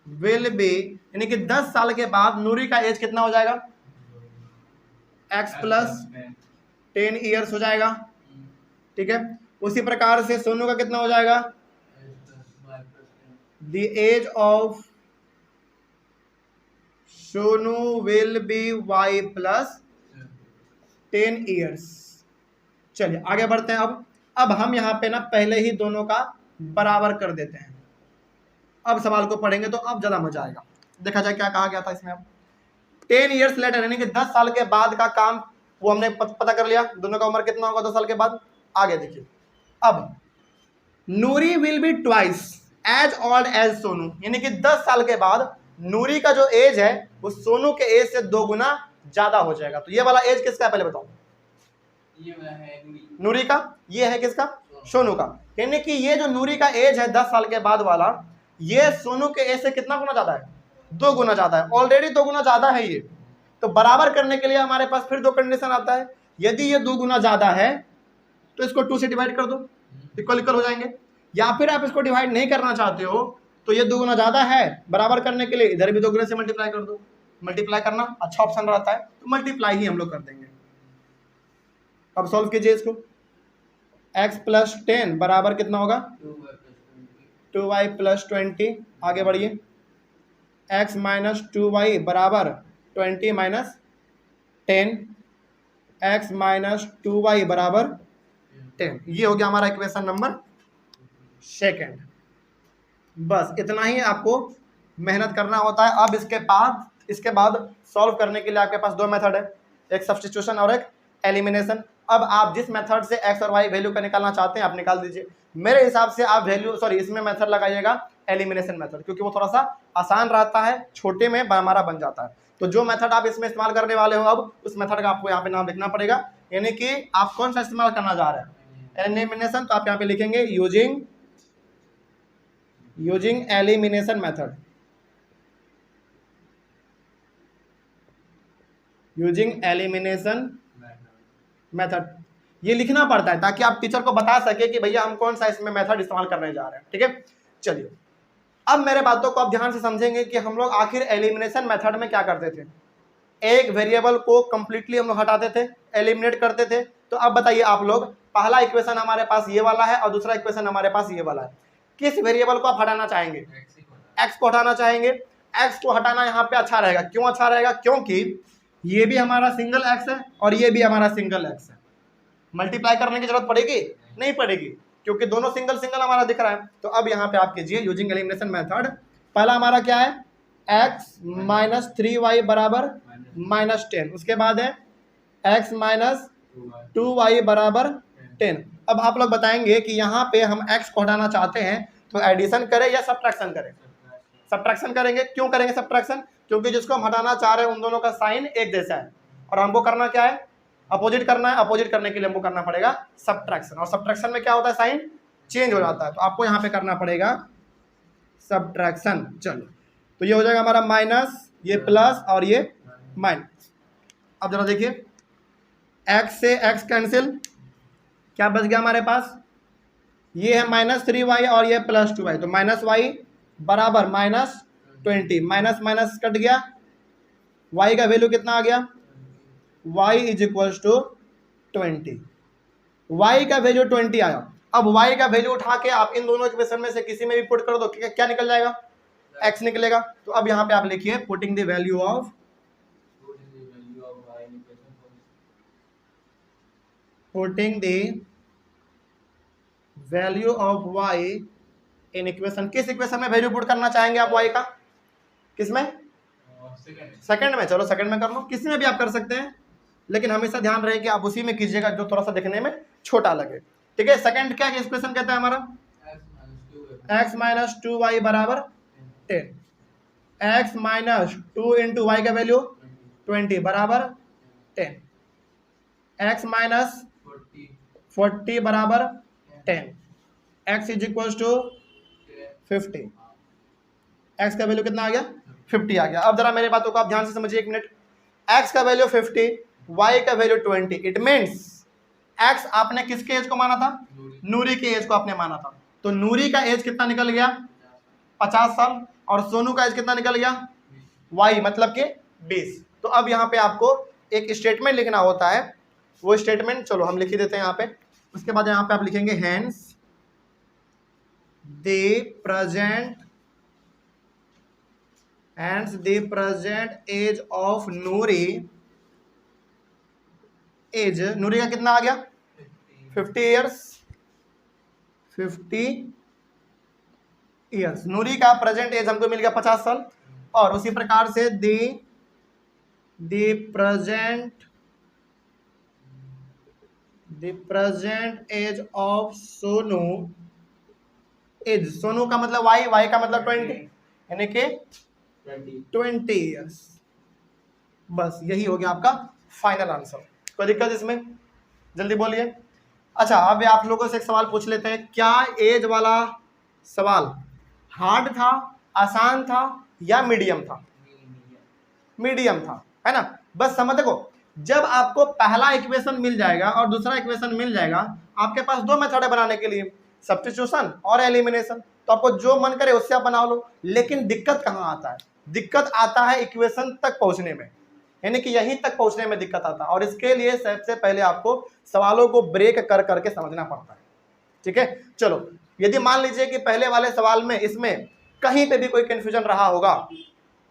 will be, यानी कि 10 साल के बाद नूरी का एज कितना हो जाएगा, x प्लस 10 ईयर्स हो जाएगा। ठीक है, उसी प्रकार से सोनू का कितना हो जाएगा, the age of Sonu will be y plus 10 years. चलिए आगे बढ़ते हैं। अब हम यहाँ पे ना पहले ही दोनों का बराबर कर देते हैं। अब सवाल को पढ़ेंगे तो अब ज़्यादा मजा आएगा। देखा जाए क्या कहा गया था इसमें। अब 10 ईयर्स लेटर, यानी कि 10 साल के बाद का काम वो हमने पता कर लिया। दोनों का उम्र कितना होगा 10 साल के बाद। आगे देखिए, अब Noori will be twice as old as Sonu, यानी कि 10 साल के बाद नूरी का जो एज है वो सोनू के एज से 2 गुना ज़्यादा हो जाएगा। तो ये वाला एज किसका है पहले बताओ, ये है नूरी का, ये है किसका, सोनू का। यानी कि ये जो नूरी का एज है 10 साल के बाद वाला, ये सोनू के एज से कितना गुना ज्यादा है, 2 गुना ज्यादा है। ऑलरेडी 2 गुना ज्यादा है ये। तो बराबर करने के लिए हमारे पास फिर 2 कंडीशन आता है। यदि ये 2 गुना ज्यादा है तो इसको 2 से डिवाइड कर दो, इक्वल इक्वल हो जाएंगे। या फिर आप इसको डिवाइड नहीं करना चाहते हो तो ये 2 गुना ज्यादा है, बराबर करने के लिए इधर भी 2 गुना से मल्टीप्लाई कर दो। मल्टीप्लाई करना अच्छा ऑप्शन रहता है, तो मल्टीप्लाई ही हम लोग कर देंगे। अब सॉल्व कीजिए इसको। x प्लस 10 बराबर कितना होगा, 2y प्लस 20। आगे बढ़िए, x माइनस 2y बराबर 20 माइनस 10, x माइनस 2y बराबर 10। ये हो गया हमारा इक्वेशन नंबर सेकेंड। बस इतना ही आपको मेहनत करना होता है। अब इसके बाद सॉल्व करने के लिए आपके पास 2 मेथड है, एक सब्स्टिट्यूशन और एक एलिमिनेशन। अब आप जिस मेथड से x और y वैल्यू का निकालना चाहते हैं आप निकाल दीजिए। मेरे हिसाब से आप इसमें मेथड लगाइएगा एलिमिनेशन मेथड, क्योंकि वो थोड़ा सा आसान रहता है, छोटे में हमारा बन जाता है। तो जो मेथड आप इसमें इस्तेमाल करने वाले हो अब उस मेथड का आपको यहाँ पे नाम लिखना पड़ेगा, यानी कि आप कौन सा इस्तेमाल करना जा रहे हैं, एलिमिनेशन। तो आप यहाँ पे लिखेंगे using elimination method, using elimination method. ये लिखना पड़ता है ताकि आप टीचर को बता सके कि भैया हम कौन सा इसमें मेथड इस्तेमाल करने जा रहे हैं। ठीक है, चलिए अब मेरे बातों को आप ध्यान से समझेंगे कि हम लोग आखिर एलिमिनेशन मेथड में क्या करते थे। एक वेरिएबल को कंप्लीटली हम लोग हटाते थे, एलिमिनेट करते थे। तो अब बताइए आप लोग, पहला इक्वेशन हमारे पास ये वाला है और दूसरा इक्वेशन हमारे पास ये वाला है। किस वेरिएबल को आप हटाना चाहेंगे, एक्स को हटाना चाहेंगे। एक्स को हटाना यहाँ पे अच्छा रहेगा। क्यों अच्छा रहेगा, क्योंकि ये भी हमारा सिंगल एक्स है और ये भी हमारा सिंगल एक्स है। मल्टीप्लाई करने की जरूरत पड़ेगी, नहीं पड़ेगी, क्योंकि दोनों सिंगल सिंगल हमारा दिख रहा है। तो अब यहाँ पे आप कीजिए यूजिंग एलिमिनेशन मेथड। पहला हमारा क्या है, x माइनस 3y बराबर माइनस 10। उसके बाद है x माइनस 2y बराबर 10। अब आप लोग बताएंगे कि यहाँ पे हम x को हटाना चाहते हैं तो एडिशन करें या सब्ट्रैक्शन करें। सब्ट्रैक्शन करेंगे। क्यों करेंगे सब्ट्रैक्शन, क्योंकि जिसको हम हटाना चाह रहे हैं उन दोनों का साइन एक जैसा है और हमको करना क्या है, अपोजिट करना है। अपोजिट करने के लिए हमको करना पड़ेगा सब्ट्रैक्शन, और सब्ट्रैक्शन में क्या होता है, साइन चेंज हो जाता है। तो आपको यहाँ पे करना पड़ेगा सब्ट्रैक्शन। चलो तो ये हो जाएगा हमारा माइनस, ये प्लस और ये माइनस। अब जरा देखिए, x से x कैंसिल, क्या बच गया हमारे पास, ये है माइनस 3y और ये प्लस 2y। तो माइनस y बराबर माइनस 20, माइनस माइनस कट गया, y का वैल्यू कितना आ गया, y is equals to 20। y का वैल्यू 20 आया। अब y का वैल्यू उठा के आप इन दोनों इक्वेशन में से किसी में भी पुट कर दो, क्या निकल जाएगा, x निकलेगा। तो अब यहाँ पे आप लिखिए putting the value of y in equation. किस इक्वेशन में वैल्यू पुट करना चाहेंगे आप y का, किसमें, सेकंड में। चलो सेकंड में कर लो, किसी में भी आप कर सकते हैं, लेकिन हमेशा ध्यान रहे कि आप उसी में कीजिएगा जो थोड़ा सा दिखने में छोटा लगे। ठीक है, सेकंड क्या इक्वेशन कहता है हमारा, x माइनस 2y बराबर 10। x माइनस 2 इंटू वाई का वैल्यू 20 बराबर 10। x माइनस 40 बराबर 10। x is equal to 50। x का वैल्यू कितना आ गया, 50 आ गया। अब जरा मेरे बातों को आप ध्यान से समझिए एक मिनट। x का वैल्यू 50, y का वैल्यू 20। इट मीन्स x आपने किसके एज को माना था, नूरी के एज को आपने माना था। तो नूरी का एज कितना निकल गया? 50 साल। और सोनू का एज कितना निकल गया? वाई मतलब कि 20। तो अब यहाँ पे आपको एक स्टेटमेंट लिखना होता है, वो स्टेटमेंट चलो हम लिख ही देते हैं यहाँ पे। उसके बाद यहाँ पे आप लिखेंगे hence the present age of Noori. Age Noori का कितना आ गया? 50 ईयर्स। 50 ईयर्स। नूरी का प्रेजेंट एज हमको मिल गया 50 साल। और उसी प्रकार से the present age of Sonu. Age Sonu का मतलब वाई, वाई का मतलब 20, यानी कि 20 ईयर्स। बस यही हो गया आपका फाइनल आंसर। कोई दिक्कत इसमें? जल्दी बोलिए। अच्छा, अब आप लोगों से एक सवाल पूछ लेते हैं। क्या एज वाला सवाल हार्ड था, आसान था या मीडियम था? मीडियम था, है ना। बस समझ देखो, जब आपको पहला इक्वेशन मिल जाएगा और दूसरा इक्वेशन मिल जाएगा, आपके पास दो मेथड है बनाने के लिए, सब्स्टिट्यूशन और एलिमिनेशन। तो आपको जो मन करे उससे आप बना लो। लेकिन दिक्कत कहाँ आता है? दिक्कत आता है इक्वेशन तक पहुंचने में, यानी कि यहीं तक पहुंचने में दिक्कत आता है। और इसके लिए सबसे पहले आपको सवालों को ब्रेक कर करके समझना पड़ता है। ठीक है, चलो यदि मान लीजिए कि पहले वाले सवाल में इसमें कहीं पे भी कोई कंफ्यूजन रहा होगा,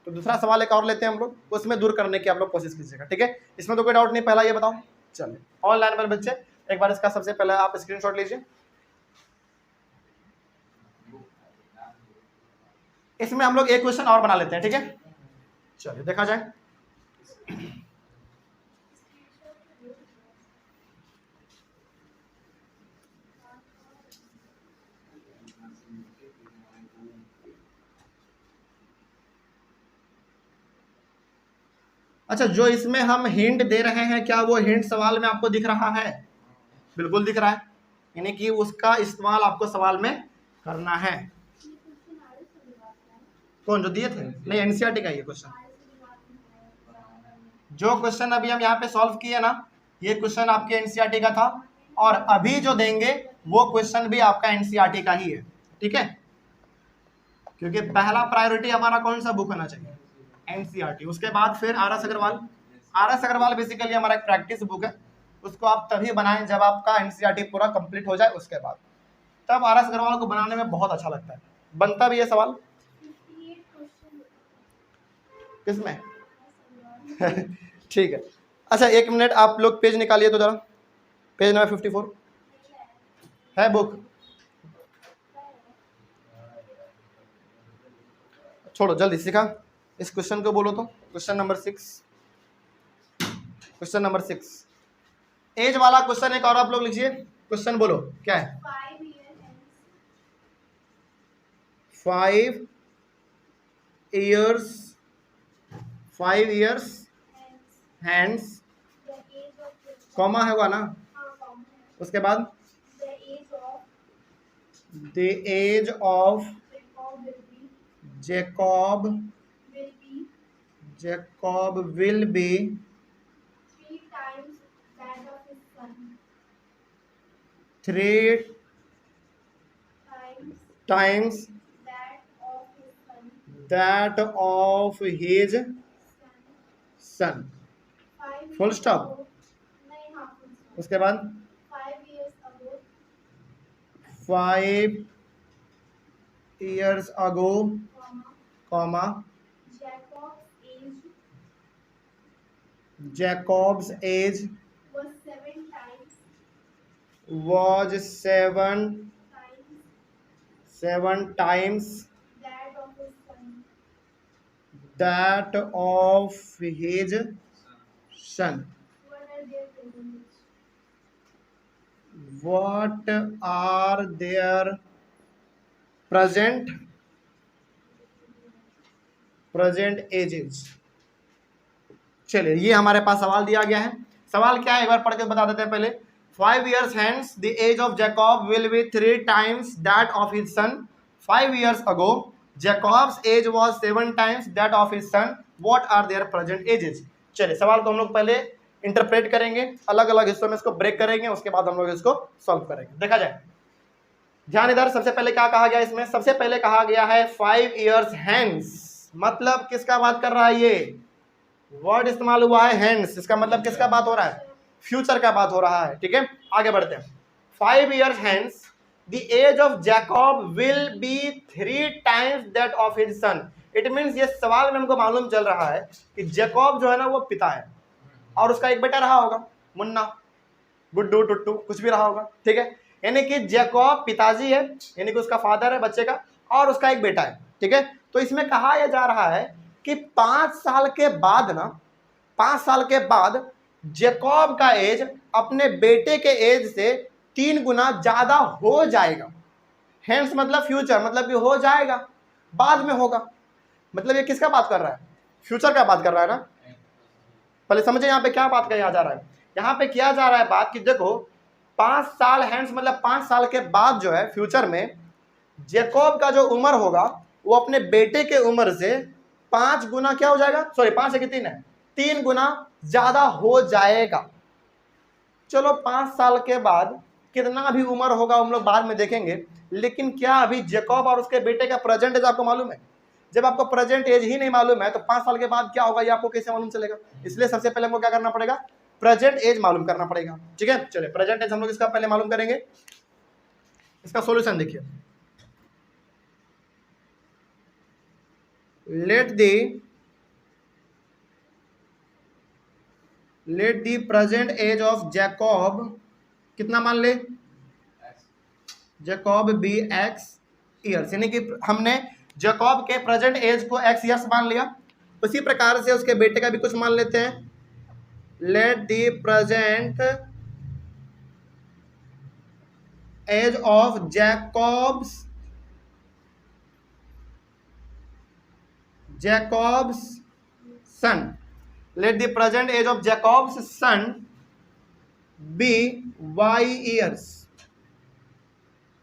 तो दूसरा सवाल एक और लेते हैं हम लोग, उसमें दूर करने की आप लोग कोशिश कीजिएगा। ठीक है, इसमें तो कोई डाउट नहीं। पहला ये बताओ, चलिए ऑनलाइन पर बच्चे एक बार इसका सबसे पहले आप स्क्रीनशॉट लीजिए। इसमें हम लोग एक क्वेश्चन और बना लेते हैं। ठीक है, चलिए देखा जाए। अच्छा, जो इसमें हम हिंट दे रहे हैं, क्या वो हिंट सवाल में आपको दिख रहा है? बिल्कुल दिख रहा है, यानी कि उसका इस्तेमाल आपको सवाल में करना है। कौन जो दिए थे? नहीं, एनसीईआरटी का ये क्वेश्चन। जो क्वेश्चन अभी हम यहाँ पे सॉल्व किए ना, ये क्वेश्चन आपके एनसीईआरटी का था। और अभी जो देंगे वो क्वेश्चन भी आपका एनसीईआरटी का ही है। ठीक है, क्योंकि पहला प्रायोरिटी हमारा कौन सा बुक होना चाहिए? एनसीईआरटी। उसके बाद फिर आर.एस. अग्रवाल। आर.एस. अग्रवाल बेसिकली हमारा एक प्रैक्टिस बुक है, उसको आप तभी बनाएं जब आपका एनसीईआरटी पूरा कंप्लीट हो जाए। उसके बाद तब आर.एस. अग्रवाल को बनाने में बहुत अच्छा लगता है, बनता भी है सवाल। किसमें? ठीक है। अच्छा, एक मिनट आप लोग पेज निकालिए तो जरा, पेज नंबर 54 है बुक। छोड़ो, जल्दी सीखा। इस क्वेश्चन को बोलो तो, question number 6। Question number 6 age वाला क्वेश्चन एक और आप लोग लीजिए। क्वेश्चन बोलो क्या है? 5 years hands, कॉमा होगा ना, उसके बाद the age of Jacob will be 3 times that of his son। Full stop. उसके बाद 5 years ago, comma, Jacob's age was 7 times that of his son। What are their present ages? चलिए, ये हमारे पास सवाल दिया गया है। सवाल क्या है एक बार पढ़ के बता देते हैं पहले। 5 years hence the age of Jacob will be 3 times that of his son। 5 years ago Jacob's age was 7 times that of his son। What are their present ages? चलिए, सवाल को हम लोग पहले इंटरप्रेट करेंगे, अलग अलग हिस्सों में इसको ब्रेक करेंगे, उसके बाद हम लोग इसको सॉल्व करेंगे। देखा जाए, ध्यान इधर, सबसे पहले क्या कहा गया इसमें, सबसे पहले कहा गया है 5 years hence, मतलब किसका बात कर रहा है, ये वर्ड इस्तेमाल हुआ है hence, इसका मतलब किसका बात हो रहा है, फ्यूचर का बात हो रहा है। ठीक है, आगे बढ़ते हैं। 5 years hence the age of Jacob will be 3 times that of his son। It means ये सवाल में हमको मालूम चल रहा है कि जैकब जो है ना वो पिता है और उसका एक बेटा रहा होगा, मुन्ना, गुड्डू, टुट्टू, कुछ भी रहा होगा। ठीक है, यानी कि जैकब पिताजी है, यानी कि उसका फादर है बच्चे का, और उसका एक बेटा है। ठीक है, तो इसमें कहा यह जा रहा है कि 5 साल के बाद ना, 5 साल के बाद जैकब का एज अपने बेटे के एज से 3 गुना ज्यादा हो जाएगा। हेंस मतलब फ्यूचर, मतलब कि हो जाएगा, बाद में होगा, मतलब ये किसका बात कर रहा है, फ्यूचर का बात कर रहा है ना। पहले समझे यहाँ पे क्या बात किया जा रहा है, यहाँ पे किया जा रहा है बात कि देखो 5 साल हेंस मतलब 5 साल के बाद जो है फ्यूचर में जैकब का जो उम्र होगा वो अपने बेटे के उम्र से 5 गुना क्या हो जाएगा, सॉरी 5 से 3 है, 3 गुना ज्यादा हो जाएगा। चलो 5 साल के बाद कितना भी उम्र होगा हम लोग बाद में देखेंगे, लेकिन क्या अभी जैकब और उसके बेटे का प्रेजेंट एज आपको मालूम है? जब आपको प्रेजेंट एज ही नहीं मालूम है तो 5 साल के बाद क्या होगा ये आपको कैसे मालूम चलेगा? इसलिए सबसे पहले हमको क्या करना पड़ेगा, प्रेजेंट एज मालूम करना पड़ेगा। ठीक है, चलिए प्रेजेंट एज हम लोग इसका पहले मालूम करेंगे। इसका सॉल्यूशन देखिए, let the present age of Jacob कितना मान ले, जैकब बी x ईयर्स, यानी कि हमने जैकब के प्रेजेंट एज को x ईयर्स मान लिया, उसी प्रकार से उसके बेटे का भी कुछ मान लेते हैं। Let the present age of Jacob's son, let the present age of Jacob's son be y years.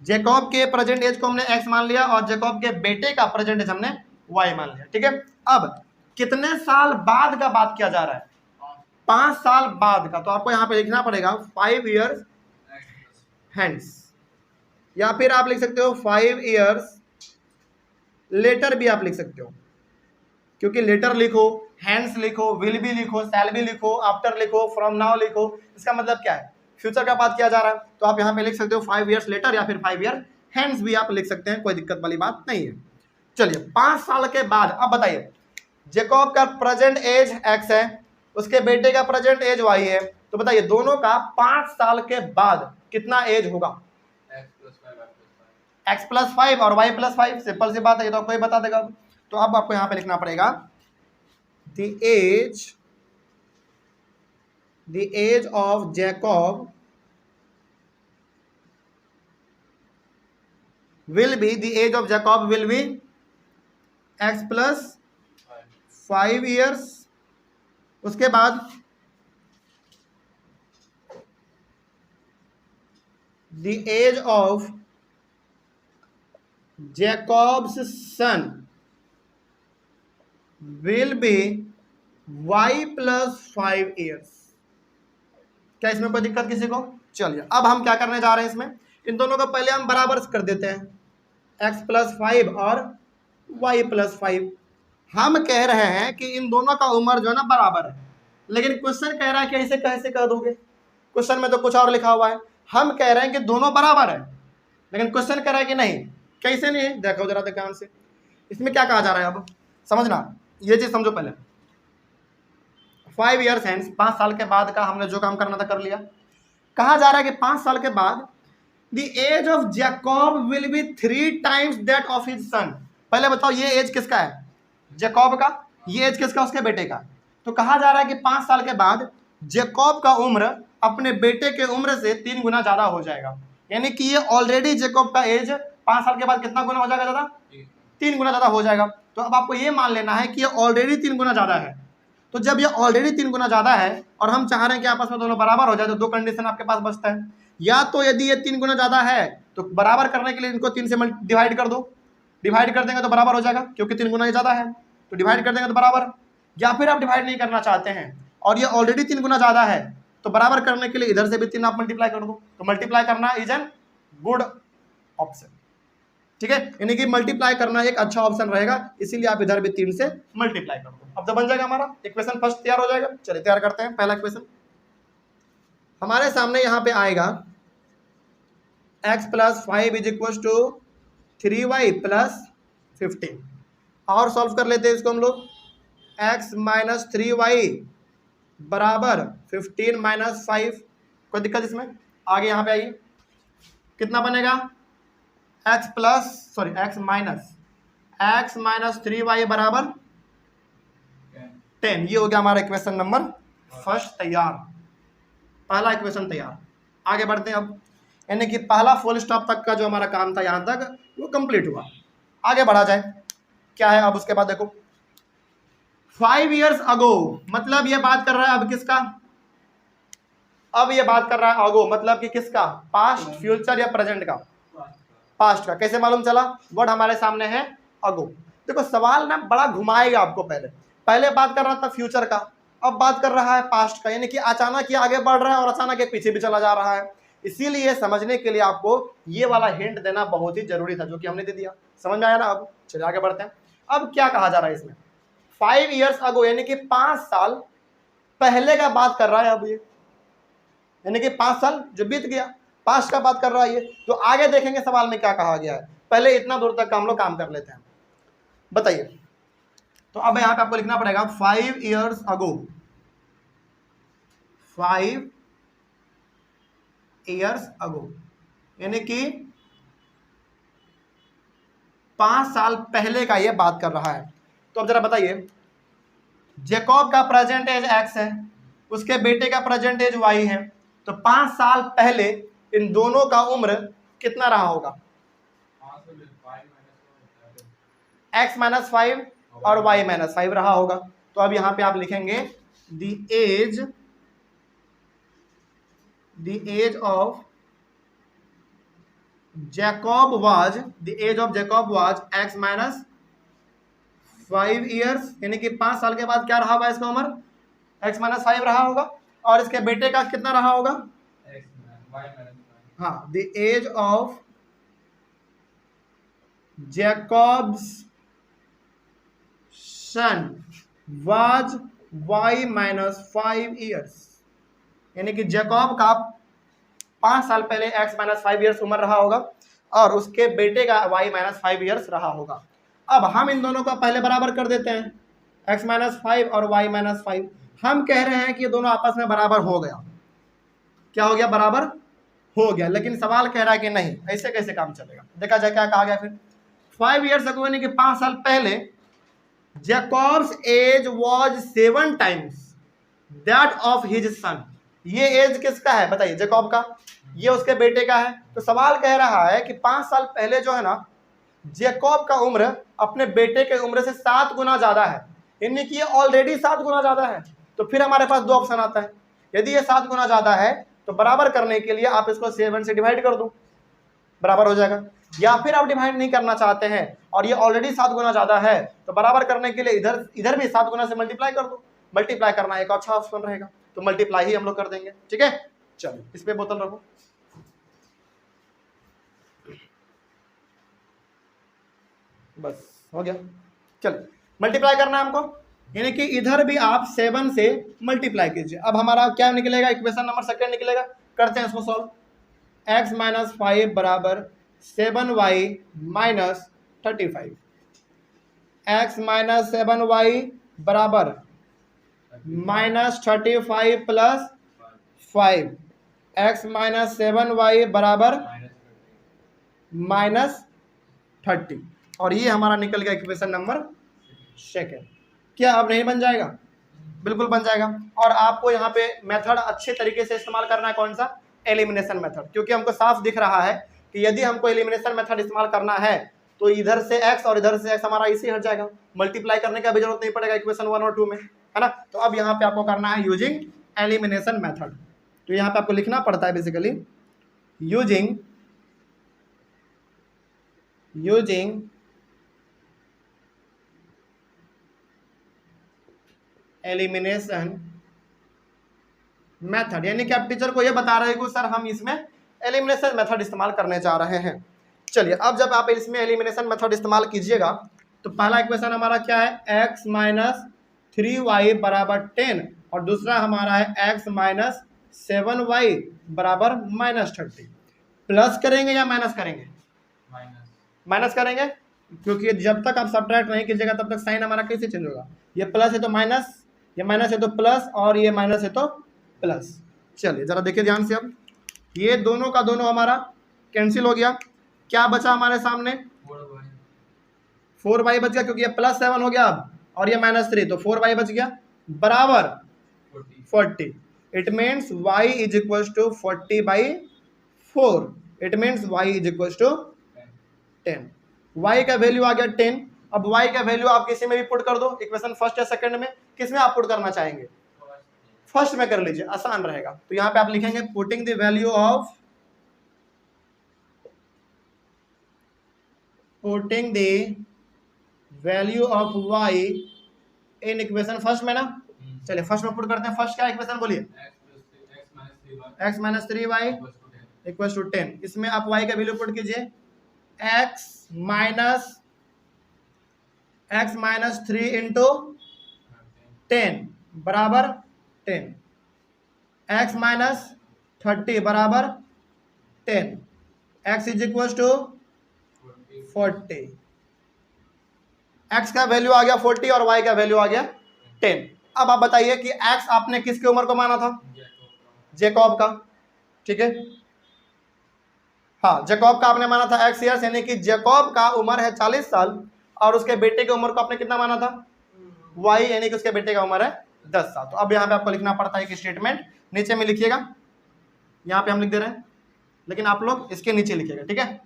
Jacob के प्रेजेंट एज को हमने x मान लिया और जैकब के बेटे का प्रेजेंट एज हमने y मान लिया। ठीक है, अब कितने साल बाद का बात किया जा रहा है, 5 साल बाद का, तो आपको यहाँ पे लिखना पड़ेगा 5 years hence, या फिर आप लिख सकते हो 5 years लेटर भी आप लिख सकते हो, क्योंकि लेटर लिखो, हैंड्स लिखो, विल भी लिखो, शैल भी लिखो, आफ्टर लिखो, फ्रॉम नाउ लिखो, इसका मतलब क्या है, फ्यूचर का बात किया जा रहा है। तो आप यहाँ पे लिख सकते हो 5 years लेटर या फिर 5 year हैंड्स भी आप लिख सकते हैं, कोई दिक्कत वाली बात नहीं है। चलिए 5 साल के बाद अब बताइए, जैकब का प्रेजेंट एज x है, उसके बेटे का प्रेजेंट एज y है, तो बताइए दोनों का 5 साल के बाद कितना एज होगा, x प्लस 5 और y प्लस 5, सिंपल सी बात है, ये तो कोई बता देगा। तो अब आपको यहां पे लिखना पड़ेगा the age of Jacob will be, the age of Jacob will be x plus 5 years, उसके बाद the age of Jacob's son will be y plus 5 years। क्या इसमें कोई दिक्कत किसी को? चलिए अब हम क्या करने जा रहे हैं, इसमें इन दोनों को पहले हम बराबर कर देते हैं, x प्लस 5 और y प्लस 5। हम कह रहे हैं कि इन दोनों का उम्र जो है ना बराबर है, लेकिन क्वेश्चन कह रहा है कि ऐसे कैसे कर दोगे, क्वेश्चन में तो कुछ और लिखा हुआ है। हम कह रहे हैं कि दोनों बराबर है, लेकिन क्वेश्चन कह रहा है कि नहीं, कैसे नहीं है, देखो जरा ध्यान से, इसमें क्या कहा जा रहा है, अब समझना, ये चीज समझो पहले। 5 years hence, 5 साल के बाद का हमने जो काम करना था कर लिया। कहा जा रहा है कि 5 साल के बाद the age of Jacob will be 3 times that of his son. पहले बताओ ये एज किसका है, जैकब का, ये एज किसका, उसके बेटे का। तो कहा जा रहा है कि 5 साल के बाद जैकब का उम्र अपने बेटे के उम्र से 3 गुना ज्यादा हो जाएगा, यानी कि ये ऑलरेडी जैकब का एज 5 साल के बाद कितना गुना हो जाएगा, ज्यादा 3 गुना ज्यादा हो जाएगा। तो अब आपको ये मान लेना है कि ये ऑलरेडी 3 गुना ज्यादा है। तो जब ये ऑलरेडी 3 गुना ज्यादा है और हम चाह रहे हैं कि आपस में दोनों बराबर हो जाए, तो 2 कंडीशन आपके पास बचता है, या तो यदि ये 3 गुना ज्यादा है तो बराबर करने के लिए इनको 3 से डिवाइड कर दो, डिवाइड कर देंगे तो बराबर हो जाएगा, क्योंकि 3 गुना ज्यादा है तो डिवाइड कर देंगे तो बराबर। या फिर आप डिवाइड नहीं करना चाहते हैं और ये ऑलरेडी 3 गुना ज्यादा है, तो बराबर करने के लिए इधर से भी 3 आप मल्टीप्लाई कर दो, तो मल्टीप्लाई करना इज एन गुड ऑप्शन। ठीक है, यानी कि मल्टीप्लाई करना एक अच्छा ऑप्शन रहेगा, इसीलिए आप इधर भी 3 से मल्टीप्लाई कर दो। अब तो बन जाएगा हमारा इक्वेशन फर्स्ट तैयार हो जाएगा। चलिए तैयार करते हैं। पहला इक्वेशन हमारे सामने यहाँ पे आएगा x + 5 = 3y + 15। और सॉल्व कर लेते हैं इसको हम लोग। x - 3y = 15 - 5। कोई दिक्कत इसमें? आगे यहाँ पे आइए, कितना बनेगा? x - 3y = 10। ये हो गया हमारा इक्वेशन नंबर फर्स्ट तैयार, पहला इक्वेशन तैयार। आगे बढ़ते हैं अब, यानी कि पहला फुल स्टॉप तक का जो हमारा काम था यहाँ तक वो कंप्लीट हुआ। आगे बढ़ा जाए, क्या है अब उसके बाद देखो, 5 years ago, मतलब ये बात कर रहा है अब किसका? अब ये बात कर रहा है अगो, मतलब कि किसका? पास्ट, फ्यूचर या प्रेजेंट का? पास्ट का। कैसे मालूम चला? वर्ड हमारे सामने है अगो। देखो सवाल ना बड़ा घुमाएगा आपको, पहले बात कर रहा था फ्यूचर का, अब बात कर रहा है पास्ट का, यानी कि अचानक ये आगे बढ़ रहा है और अचानक ये पीछे भी चला जा रहा है। इसीलिए समझने के लिए आपको ये वाला हिंट देना बहुत ही जरूरी था, जो कि हमने दे दिया। समझ में आया ना? अब चलिए आगे बढ़ते हैं। अब क्या कहा जा रहा है इसमें? 5 years ago, यानी कि 5 साल पहले का बात कर रहा है अब ये, यानी कि 5 साल जो बीत गया, पास्ट का बात कर रहा है ये। तो आगे देखेंगे सवाल में क्या कहा गया है, पहले इतना दूर तक का हम लोग काम कर लेते हैं। बताइए, तो अब यहाँ पे आपको लिखना पड़ेगा 5 years ago, 5 years ago, यानी कि 5 साल पहले का ये बात कर रहा है। तो अब जरा बताइए, जैकब का प्रेजेंट एज x है, उसके बेटे का प्रेजेंट एज y है, तो 5 साल पहले इन दोनों का उम्र कितना रहा होगा? x - 5 और y - 5 रहा होगा। तो अब यहां पे आप लिखेंगे the age of Jacob was x - 5 years, यानी कि 5 साल के बाद क्या रहा होगा इसका उम्र? x - 5 रहा होगा। और इसके बेटे का कितना रहा होगा? हाँ, the age of Jacob's son was y - 5 years, यानी कि जैकब का 5 साल पहले x - 5 years उम्र रहा होगा और उसके बेटे का y - 5 years रहा होगा। अब हम इन दोनों को पहले बराबर कर देते हैं, x - 5 और y - 5। हम कह रहे हैं कि ये दोनों आपस में बराबर हो गया। क्या हो गया? बराबर हो गया। लेकिन सवाल कह रहा है कि नहीं, ऐसे कैसे काम चलेगा? देखा जाए क्या कहा गया फिर। 5 years ago, यानी कि 5 साल पहले, Jacob's age was 7 times that of his son. ये एज किसका है बताइए? जैकब का। ये उसके बेटे का है। तो सवाल कह रहा है कि 5 साल पहले जो है ना, जैकब का उम्र अपने बेटे के उम्र से 7 गुना ज्यादा है, यानी कि ये ऑलरेडी 7 गुना ज्यादा है। तो फिर हमारे पास 2 ऑप्शन आता है। यदि ये 7 गुना ज्यादा है तो बराबर करने के लिए आप इसको 7 से डिवाइड कर दो, बराबर हो जाएगा। या फिर आप डिवाइड नहीं करना चाहते हैं और ये ऑलरेडी 7 गुना ज्यादा है, तो बराबर करने के लिए इधर भी 7 गुना से मल्टीप्लाई कर दो। मल्टीप्लाई करना एक अच्छा ऑप्शन रहेगा, तो मल्टीप्लाई ही हम लोग कर देंगे। ठीक है, चलो इस पे बोतल रखो। बस हो गया। चलिए मल्टीप्लाई करना है हमको, यानी कि इधर भी आप 7 से मल्टीप्लाई कीजिए। अब हमारा क्या निकलेगा? इक्वेशन नंबर सेकंड निकलेगा। करते हैं इसको solve. x - 5 = 7y - 35। x - 7y = -35 + 5। x - 7y = -30। और ये हमारा निकल गया इक्वेशन नंबर सेकंड। क्या अब नहीं बन जाएगा? बिल्कुल बन जाएगा। और आपको यहाँ पे मेथड अच्छे तरीके से इस्तेमाल करना है, कौन सा? एलिमिनेशन मेथड, क्योंकि हमको साफ दिख रहा है कि यदि हमको एलिमिनेशन मेथड इस्तेमाल करना है तो इधर से x और इधर से x हमारा इसी हट जाएगा, मल्टीप्लाई करने का भी जरूरत नहीं पड़ेगा इक्वेशन 1 और 2 में, है ना। तो अब यहाँ पे आपको करना है यूजिंग एलिमिनेशन मेथड। तो यहाँ पे आपको लिखना पड़ता है बेसिकली यूजिंग एलिमिनेशन मेथड, यानी कि आप टीचर को ये बता रहे हैं कि सर हम इसमें एलिमिनेशन मेथड इस्तेमाल करने जा रहे हैं। चलिए अब जब आप इसमें एलिमिनेशन मेथड इस्तेमाल कीजिएगा तो पहला इक्वेशन हमारा क्या है, x माइनस 3y बराबर 10 और दूसरा हमारा है x माइनस 7y बराबर माइनस 30। प्लस करेंगे या माइनस करेंगे? माइनस। माइनस करेंगे, क्योंकि जब तक आप सब्ट्रैक्ट नहीं कीजिएगा तब तक साइन हमारा कैसे चेंज होगा? ये प्लस है तो माइनस, ये माइनस है तो प्लस और ये माइनस है तो प्लस। चलिए जरा देखिए ध्यान से, अब ये दोनों का दोनों हमारा कैंसिल हो गया, क्या बचा हमारे सामने? 4y बच गया, क्योंकि ये प्लस 7 हो गया अब और ये माइनस 3, तो 4y बच गया बराबर 40। It means y is equal to 40/4। It means y is equal to 10। y का वैल्यू आ गया 10। अब y का वैल्यू आप किसी में भी पुट कर दो, इक्वेशन फर्स्ट या सेकंड में, किस में आप पुट करना चाहेंगे? फर्स्ट में कर लीजिए, आसान रहेगा। तो यहाँ पे आप लिखेंगे putting the value of y in equation first में ना। चलिए फर्स्ट में पुट करते हैं। फर्स्ट क्या इक्वेशन बोलिए? x minus 3y equal to 10। इसमें आप y का वैल्यू पुट कीजिए, x माइनस 3 इंटू 10 बराबर 10, x माइनस 30 बराबर 10, x is equal to 40। x का वैल्यू आ गया 40 और y का वैल्यू आ गया 10। अब आप बताइए कि x आपने किसकी उम्र को माना था? जैकब का, ठीक है। हाँ, जैकब का आपने माना था x ईयर्स, यानी कि जैकब का उम्र है 40 साल और उसके बेटे की उम्र को आपने कितना माना था? y, यानी कि उसके बेटे का उम्र है 10 साल। तो अब यहाँ पे आपको लिखना पड़ता है कि स्टेटमेंट नीचे में लिखिएगा, यहाँ पे हम लिख दे रहे हैं, लेकिन आप लोग इसके नीचे लिखिएगा, ठीक है।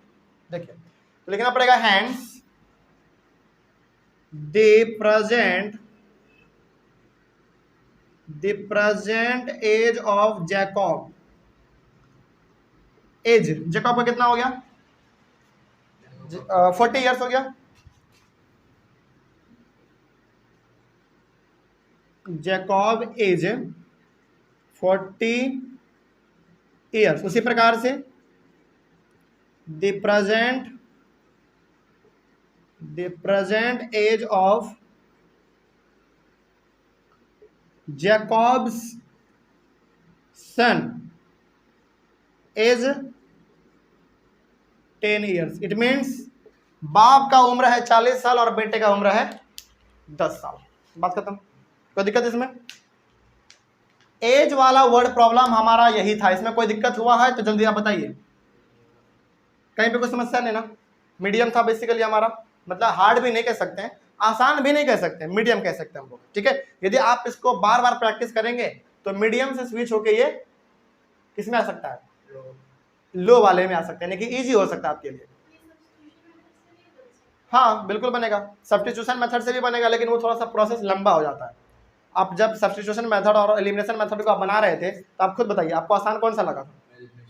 देखिए तो लिखना पड़ेगा hence the present age of Jacob. Age Jacob का कितना हो गया? 40 इयर्स हो गया। Jacob age 40 years. उसी प्रकार से the present age of Jacob's son is 10 years. It means बाप का उम्र है 40 साल और बेटे का उम्र है 10 साल। बात खत्म, कोई दिक्कत इसमें? एज वाला वर्ड प्रॉब्लम हमारा यही था। इसमें कोई दिक्कत हुआ है तो जल्दी आप बताइए। कहीं पे कोई समस्या नहीं ना? मीडियम था बेसिकली हमारा, मतलब हार्ड भी नहीं कह सकते हैं, आसान भी नहीं कह सकते, मीडियम कह सकते हैं हम लोग, ठीक है। यदि आप इसको बार बार प्रैक्टिस करेंगे तो मीडियम से स्विच होके ये किसमें आ सकता है? लो वाले में आ सकता है, यानी कि ईजी हो सकता है आपके लिए। हाँ बिल्कुल बनेगा, सब्स्टिट्यूशन मेथड से भी बनेगा, लेकिन वो थोड़ा सा प्रोसेस लंबा हो जाता है। आप जब सब्स्टिट्यूशन मेथड और एलिमिनेशन मेथड को आप बना रहे थे तो आप खुद बताइए आपको आसान कौन सा लगा था?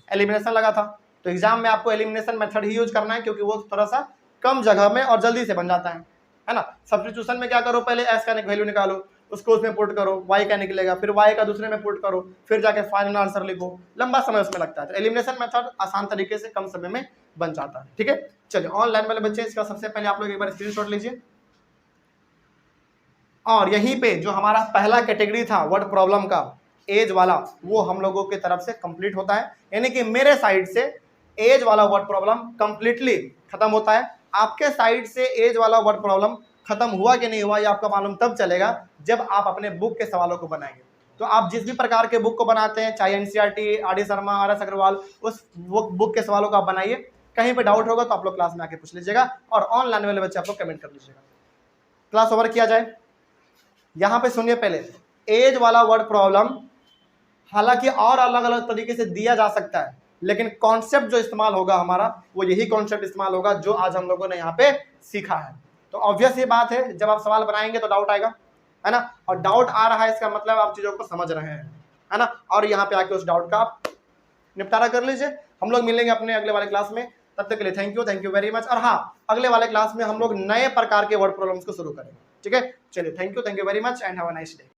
एलिमिनेशन लगा था। तो एग्जाम में आपको एलिमिनेशन मेथड ही यूज करना है, क्योंकि वो थोड़ा सा कम जगह में और जल्दी से बन जाता है ना। सब्स्टिट्यूशन में क्या करो, पहले एस का वैल्यू निकालो, उसको उसमें पुट करो, वाई का निकलेगा, फिर वाई का दूसरे में पुट करो, फिर जाके फाइनल आंसर लिखो, लंबा समय उसमें लगता है। तो एलिमिनेशन मेथड आसान तरीके से कम समय में बन जाता है, ठीक है। चलिए ऑनलाइन वाले बच्चे इसका सबसे पहले आप लोग एक बार स्क्रीनशॉट लीजिए। और यहीं पे जो हमारा पहला कैटेगरी था वर्ड प्रॉब्लम का, एज वाला, वो हम लोगों की तरफ से कंप्लीट होता है, यानी कि मेरे साइड से एज वाला वर्ड प्रॉब्लम कंप्लीटली खत्म होता है। आपके साइड से एज वाला वर्ड प्रॉब्लम खत्म हुआ कि नहीं हुआ ये आपका मालूम तब चलेगा जब आप अपने बुक के सवालों को बनाएंगे। तो आप जिस भी प्रकार के बुक को बनाते हैं, चाहे NCERT, R D. Sharma, R S. Agarwal, उस बुक के सवालों को आप बनाइए। कहीं पे डाउट होगा तो आप लोग क्लास में आके पूछ लीजिएगा, और ऑनलाइन वाले बच्चे आप लोग कमेंट कर लीजिएगा। क्लास ओवर किया जाए। यहाँ पे सुनिए, पहले एज वाला वर्ड प्रॉब्लम हालांकि और अलग अलग तरीके से दिया जा सकता है, लेकिन कॉन्सेप्ट जो इस्तेमाल होगा हमारा वो यही कॉन्सेप्ट इस्तेमाल होगा जो आज हम लोगों ने यहाँ पे सीखा है। तो ऑब्वियस ये बात है, जब आप सवाल बनाएंगे तो डाउट आएगा, है ना। और डाउट आ रहा है इसका मतलब आप चीजों को समझ रहे हैं, है ना। और यहाँ पे आके उस डाउट का आप निपटारा कर लीजिए। हम लोग मिलेंगे अपने अगले वाले क्लास में, तब तक के लिए थैंक यू वेरी मच। और हाँ, अगले वाले क्लास में हम लोग नए प्रकार के वर्ड प्रॉब्लम्स को शुरू करेंगे, ठीक है। चलिए thank you very much and have a nice day.